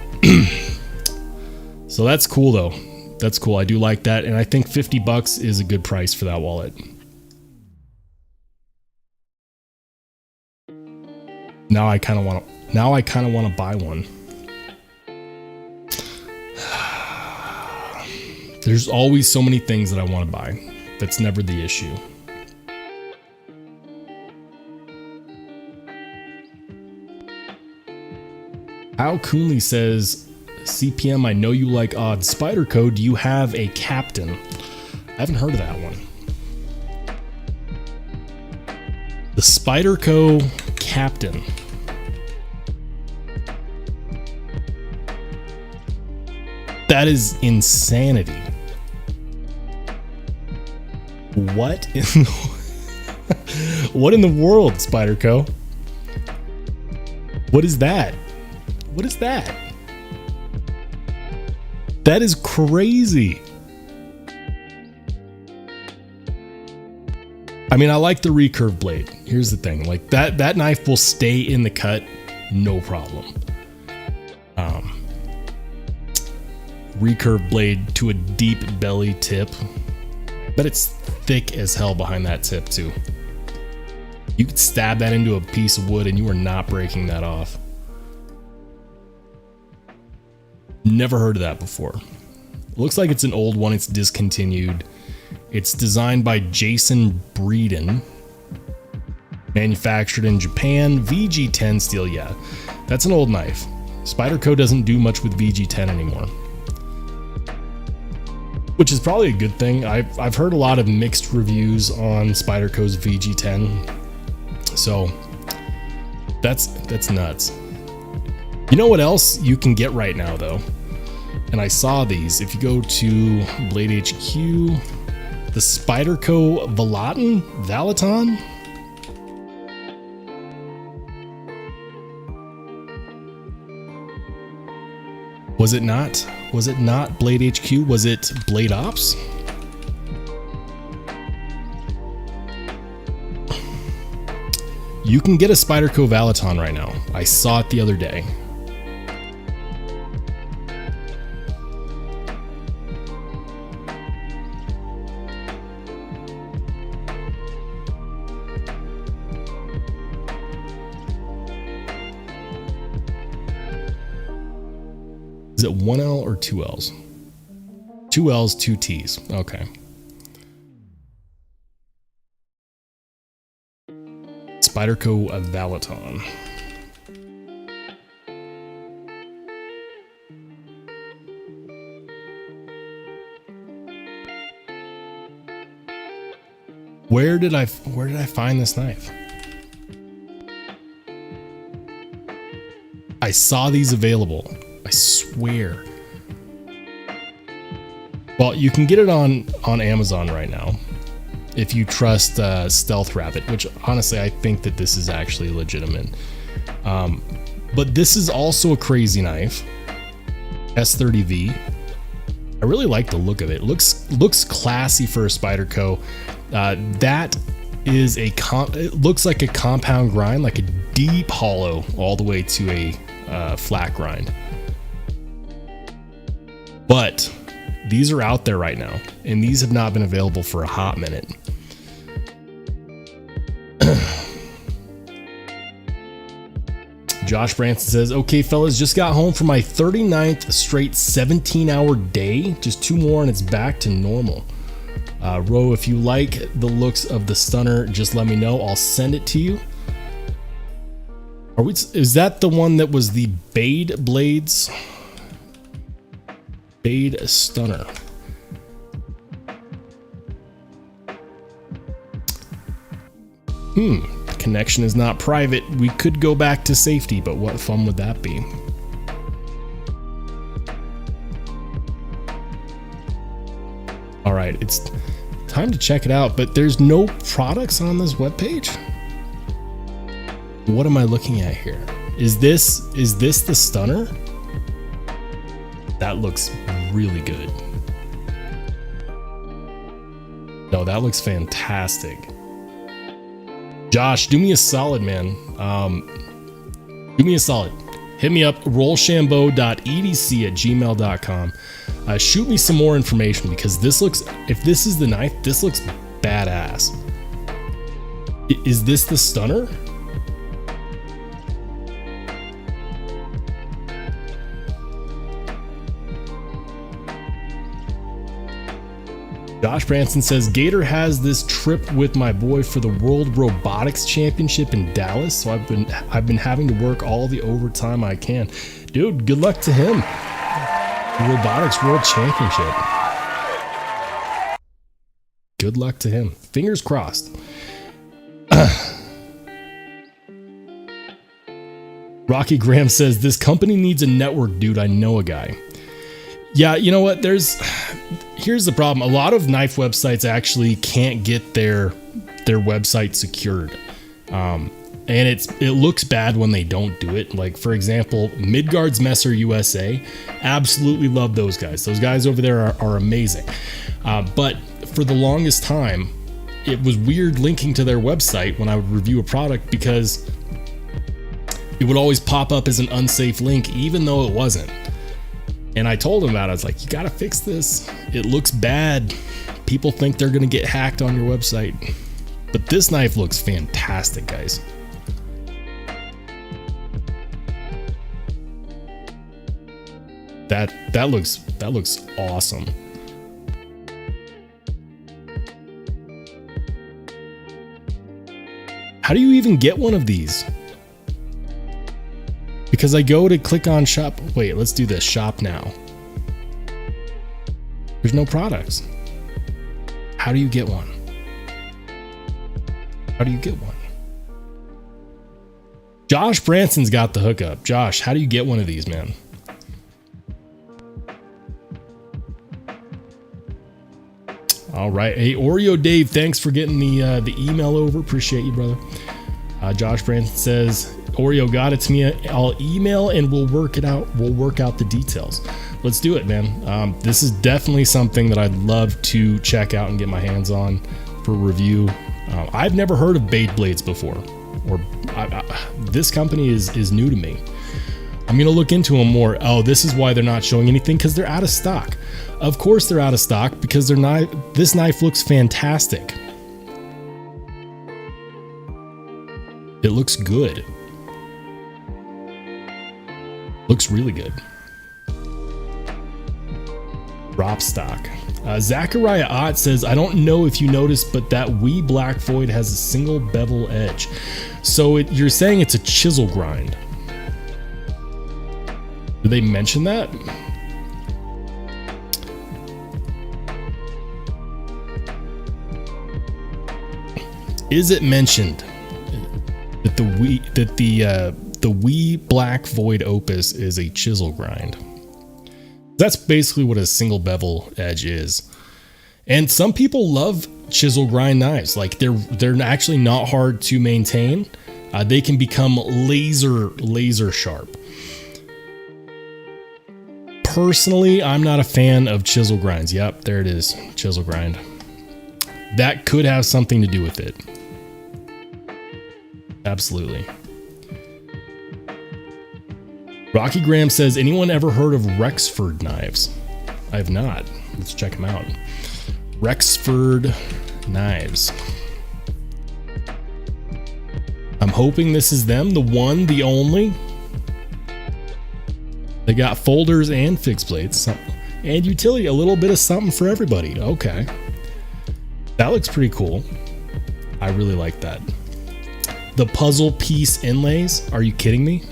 So that's cool though. That's cool. I do like that. And I think 50 bucks is a good price for that wallet. Now I kind of want to buy one. There's always so many things that I want to buy. That's never the issue. Al Coonley says, CPM, I know you like odd Spyderco. Do you have a captain? I haven't heard of that one. The Spyderco captain. That is insanity. What in what in the world, Spyderco? What is that? What is that? That is crazy. I mean, I like the recurve blade. Here's the thing, like that knife will stay in the cut, no problem. Recurve blade to a deep belly tip, but it's thick as hell behind that tip too. You could stab that into a piece of wood and you are not breaking that off. Never heard of that before. Looks like it's an old one. It's discontinued. It's designed by Jason Breeden. Manufactured in Japan. VG10 steel. Yeah, that's an old knife. Spyderco doesn't do much with VG10 anymore, which is probably a good thing. I've heard a lot of mixed reviews on Spyderco's VG10. So that's nuts. You know what else you can get right now though? And I saw these. If you go to Blade HQ, the Spyderco Valaton? Was it not? Was it not Blade HQ? Was it Blade Ops? You can get a Spyderco Valaton right now. I saw it the other day. Is it 1L or 2Ls? 2 L's, 2 T's. Okay. Spyderco Valaton. Where did I find this knife? I saw these available. I swear. Well, you can get it on Amazon right now if you trust Stealth Rabbit, which honestly I think that this is actually legitimate. But this is also a crazy knife. S30V. I really like the look of it. Looks classy for a Spyderco. That is it looks like a compound grind, like a deep hollow all the way to a flat grind. But these are out there right now, and these have not been available for a hot minute. Josh Branson says, okay, fellas, just got home from my 39th straight 17-hour day. Just 2 more and it's back to normal. Ro, if you like the looks of the stunner, just let me know. I'll send it to you. Is that the one that was the Bade Blades? Bade Stunner. Connection is not private. We could go back to safety, but what fun would that be? All right, it's time to check it out, but there's no products on this webpage. What am I looking at here? Is this the stunner? That looks really good. No, that looks fantastic. Josh, do me a solid, man. Do me a solid. Hit me up, rollshambo.edc@gmail.com. Shoot me some more information, because this looks, if this is the knife, this looks badass. Is this the stunner? Josh Branson says, Gator has this trip with my boy for the World Robotics Championship in Dallas, so I've been having to work all the overtime I can. Dude, good luck to him. The Robotics World Championship. Good luck to him. Fingers crossed. Rocky Graham says, this company needs a network, dude. I know a guy. Yeah, you know what? Here's the problem. A lot of knife websites actually can't get their website secured. And it looks bad when they don't do it. Like, for example, Midgards Messer USA, absolutely love those guys. Those guys over there are amazing. But for the longest time, it was weird linking to their website when I would review a product, because it would always pop up as an unsafe link, even though it wasn't. And I told him about it. I was like, you gotta fix this. It looks bad. People think they're gonna get hacked on your website. But this knife looks fantastic, guys. That looks awesome. How do you even get one of these? Because I go to click on shop. Wait, let's do this. Shop now. There's no products. How do you get one? How do you get one? Josh Branson's got the hookup. Josh, how do you get one of these, man? All right. Hey, Oreo Dave, thanks for getting the email over. Appreciate you, brother. Josh Branson says, Oreo got it to me. I'll email and we'll work it out. We'll work out the details. Let's do it, man. This is definitely something that I'd love to check out and get my hands on for review. I've never heard of Bade Blades before, or this company is new to me. I'm gonna look into them more. Oh, this is why they're not showing anything, because they're out of stock. Of course they're out of stock, because this knife looks fantastic. It looks good. Looks really good. Drop stock. Zachariah Ott says, I don't know if you noticed, but that wee black void has a single bevel edge. So you're saying it's a chisel grind. Did they mention that? Is it mentioned that the wee black void opus is a chisel grind? That's basically what a single bevel edge is. And some people love chisel grind knives. Like they're actually not hard to maintain. They can become laser sharp. Personally, I'm not a fan of chisel grinds. Yep, there it is, chisel grind. That could have something to do with it. Absolutely. Rocky Graham says, anyone ever heard of Rexford knives? I have not. Let's check them out. Rexford knives. I'm hoping this is them, the one, the only. They got folders and fixed blades and utility, a little bit of something for everybody. Okay. That looks pretty cool. I really like that. The puzzle piece inlays. Are you kidding me?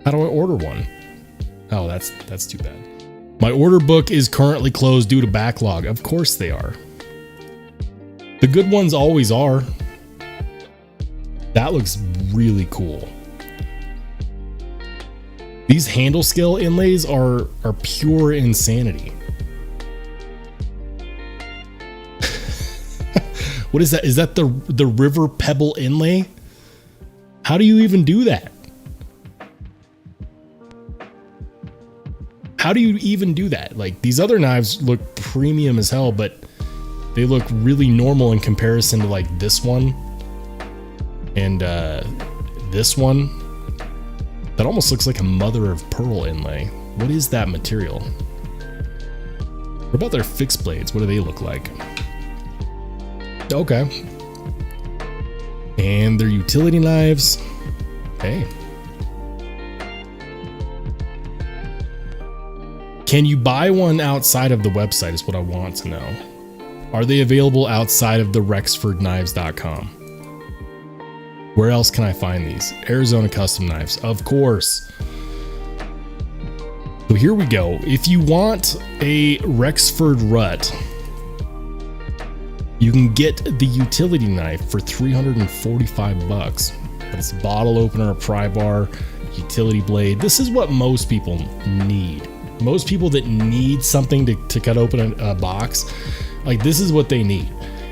How do I order one? Oh, that's too bad. My order book is currently closed due to backlog. Of course they are. The good ones always are. That looks really cool. These handle scale inlays are pure insanity. What is that? Is that the river pebble inlay? How do you even do that? How do you even do that? Like, these other knives look premium as hell, but they look really normal in comparison to like this one and this one. That almost looks like a mother of pearl inlay. What is that material? What about their fixed blades? What do they look like? Okay. And their utility knives. Hey. Can you buy one outside of the website is what I want to know. Are they available outside of the rexfordknives.com? Where else can I find these? Arizona Custom Knives, of course. So here we go. If you want a Rexford rut, you can get the utility knife for $345. But it's a bottle opener, a pry bar, utility blade. This is what most people need. Most people that need something to cut open a box, like this is what they need.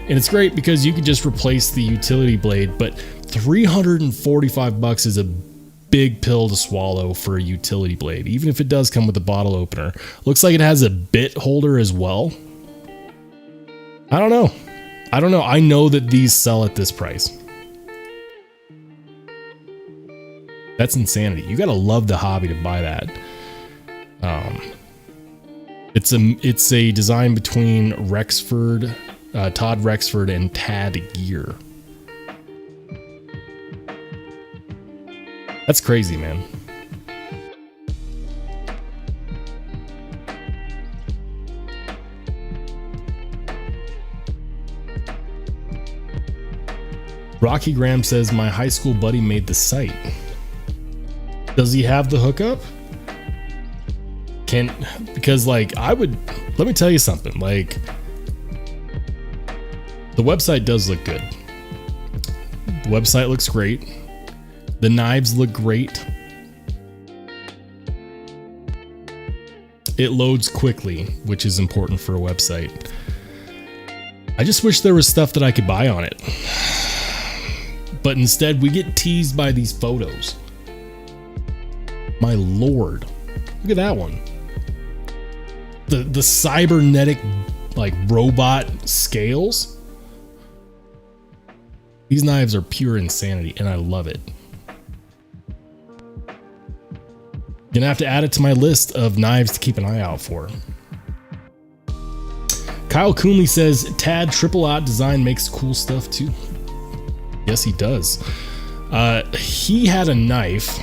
And it's great because you can just replace the utility blade, but $345 is a big pill to swallow for a utility blade, even if it does come with a bottle opener. Looks like it has a bit holder as well. I don't know. I know that these sell at this price. That's insanity. You gotta love the hobby to buy that. It's a design between Rexford, Todd Rexford and Tad Gear. That's crazy, man. Rocky Graham says, my high school buddy made the site. Does he have the hookup? Because like let me tell you something, like the website does look good. The website looks great. The knives look great. It loads quickly, which is important for a website. I just wish there was stuff that I could buy on it. But instead we get teased by these photos. My lord. Look at that one. The cybernetic like robot scales. These knives are pure insanity and I love it. Gonna have to add it to my list of knives to keep an eye out for. Kyle Coonley says Tad Triple Aught Design makes cool stuff too. Yes, he does. He had a knife.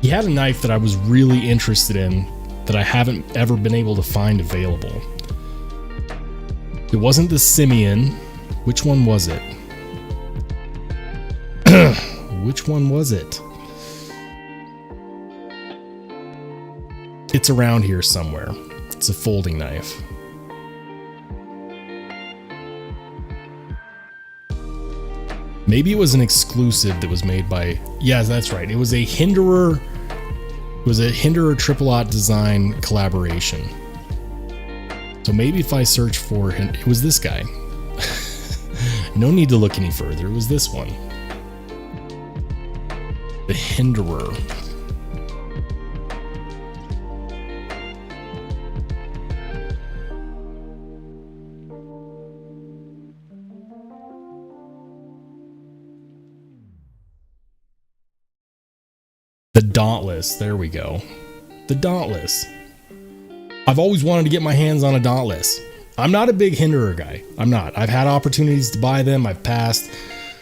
He had a knife that I was really interested in that I haven't ever been able to find available. It wasn't the Simeon. Which one was it? Which one was it? It's around here somewhere. It's a folding knife. Maybe it was an exclusive that was made by, yeah, that's right. It was a Hinderer. It was a Hinderer Triple Aught Design collaboration. So maybe if I search for him, it was this guy. No need to look any further. It was this one. The Hinderer. The Dauntless. There we go. The Dauntless. I've always wanted to get my hands on a Dauntless. I'm not a big Hinderer guy. I'm not. I've had opportunities to buy them. I've passed.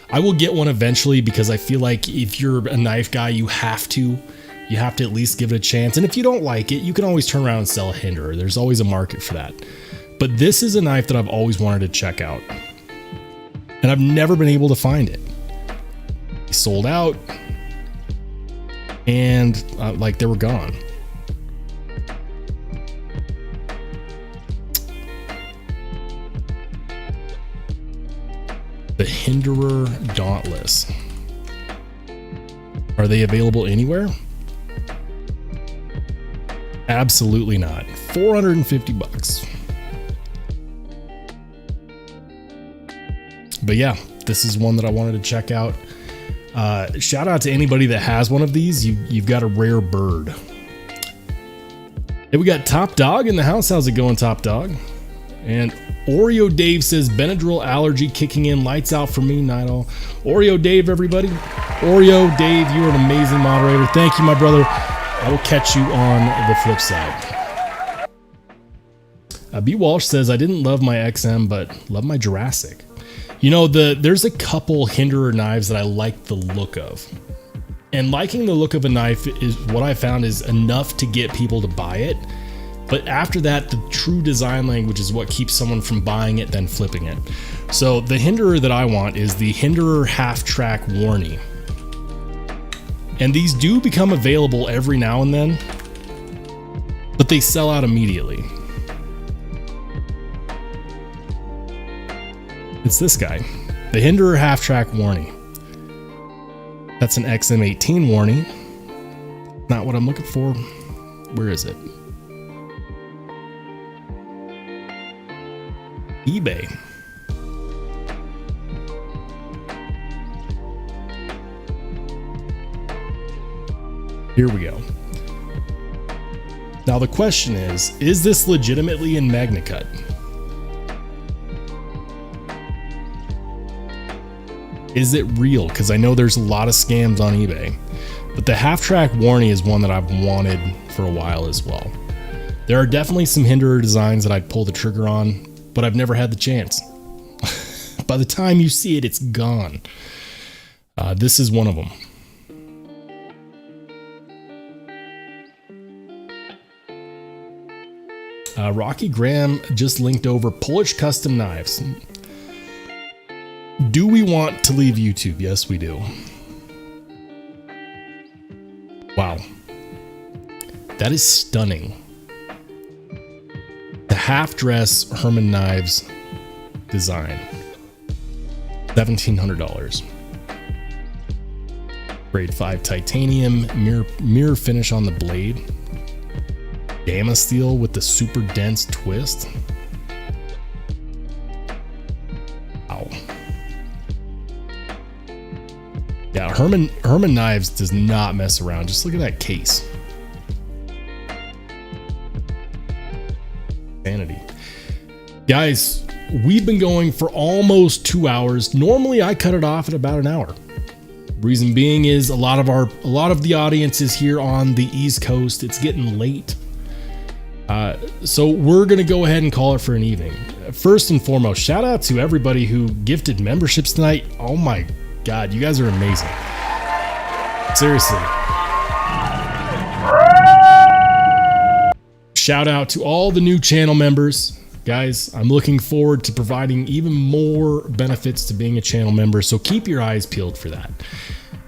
I will get one eventually because I feel like if you're a knife guy, you have to at least give it a chance. And if you don't like it, you can always turn around and sell a Hinderer. There's always a market for that. But this is a knife that I've always wanted to check out. And I've never been able to find it. It sold out. And like they were gone. The Hinderer Dauntless. Are they available anywhere? Absolutely not. $450. But yeah, this is one that I wanted to check out. Shout out to anybody that has one of these. You've got a rare bird. Hey, we got Top Dog in the house. How's it going, Top Dog? And Oreo Dave says Benadryl allergy kicking in. Lights out for me, night all. Oreo Dave, everybody. Oreo Dave, you are an amazing moderator. Thank you, my brother. I will catch you on the flip side. B Walsh says I didn't love my XM, but love my Jurassic. You know, there's a couple Hinderer knives that I like the look of. And liking the look of a knife is what I found is enough to get people to buy it. But after that, the true design language is what keeps someone from buying it, then flipping it. So the Hinderer that I want is the Hinderer half-track Warnie. And these do become available every now and then, but they sell out immediately. It's this guy, the Hinderer half-track Warnie. That's an XM18 Warnie. Not what I'm looking for. Where is it? eBay. Here we go. Now the question is this legitimately in MagnaCut? Is it real? Because I know there's a lot of scams on eBay. But the half-track Warnie is one that I've wanted for a while as well. There are definitely some Hinderer designs that I'd pull the trigger on, but I've never had the chance. By the time you see it, it's gone. This is one of them. Rocky Graham just linked over Polish custom knives. Do we want to leave YouTube? Yes, we do. Wow. That is stunning. The half-dress Herman Knives design. $1,700. Grade 5 titanium, mirror finish on the blade. Gamma steel with the super dense twist. Wow. Yeah, Herman Knives does not mess around. Just look at that case. Sanity. Guys, we've been going for almost 2 hours. Normally I cut it off at about an hour. Reason being is a lot of the audience is here on the East Coast. It's getting late. So we're going to go ahead and call it for an evening. First and foremost, shout out to everybody who gifted memberships tonight. Oh my God, you guys are amazing. Seriously. Shout out to all the new channel members. Guys, I'm looking forward to providing even more benefits to being a channel member, so keep your eyes peeled for that.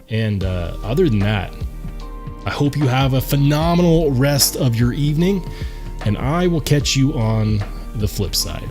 And other than that, I hope you have a phenomenal rest of your evening, and I will catch you on the flip side.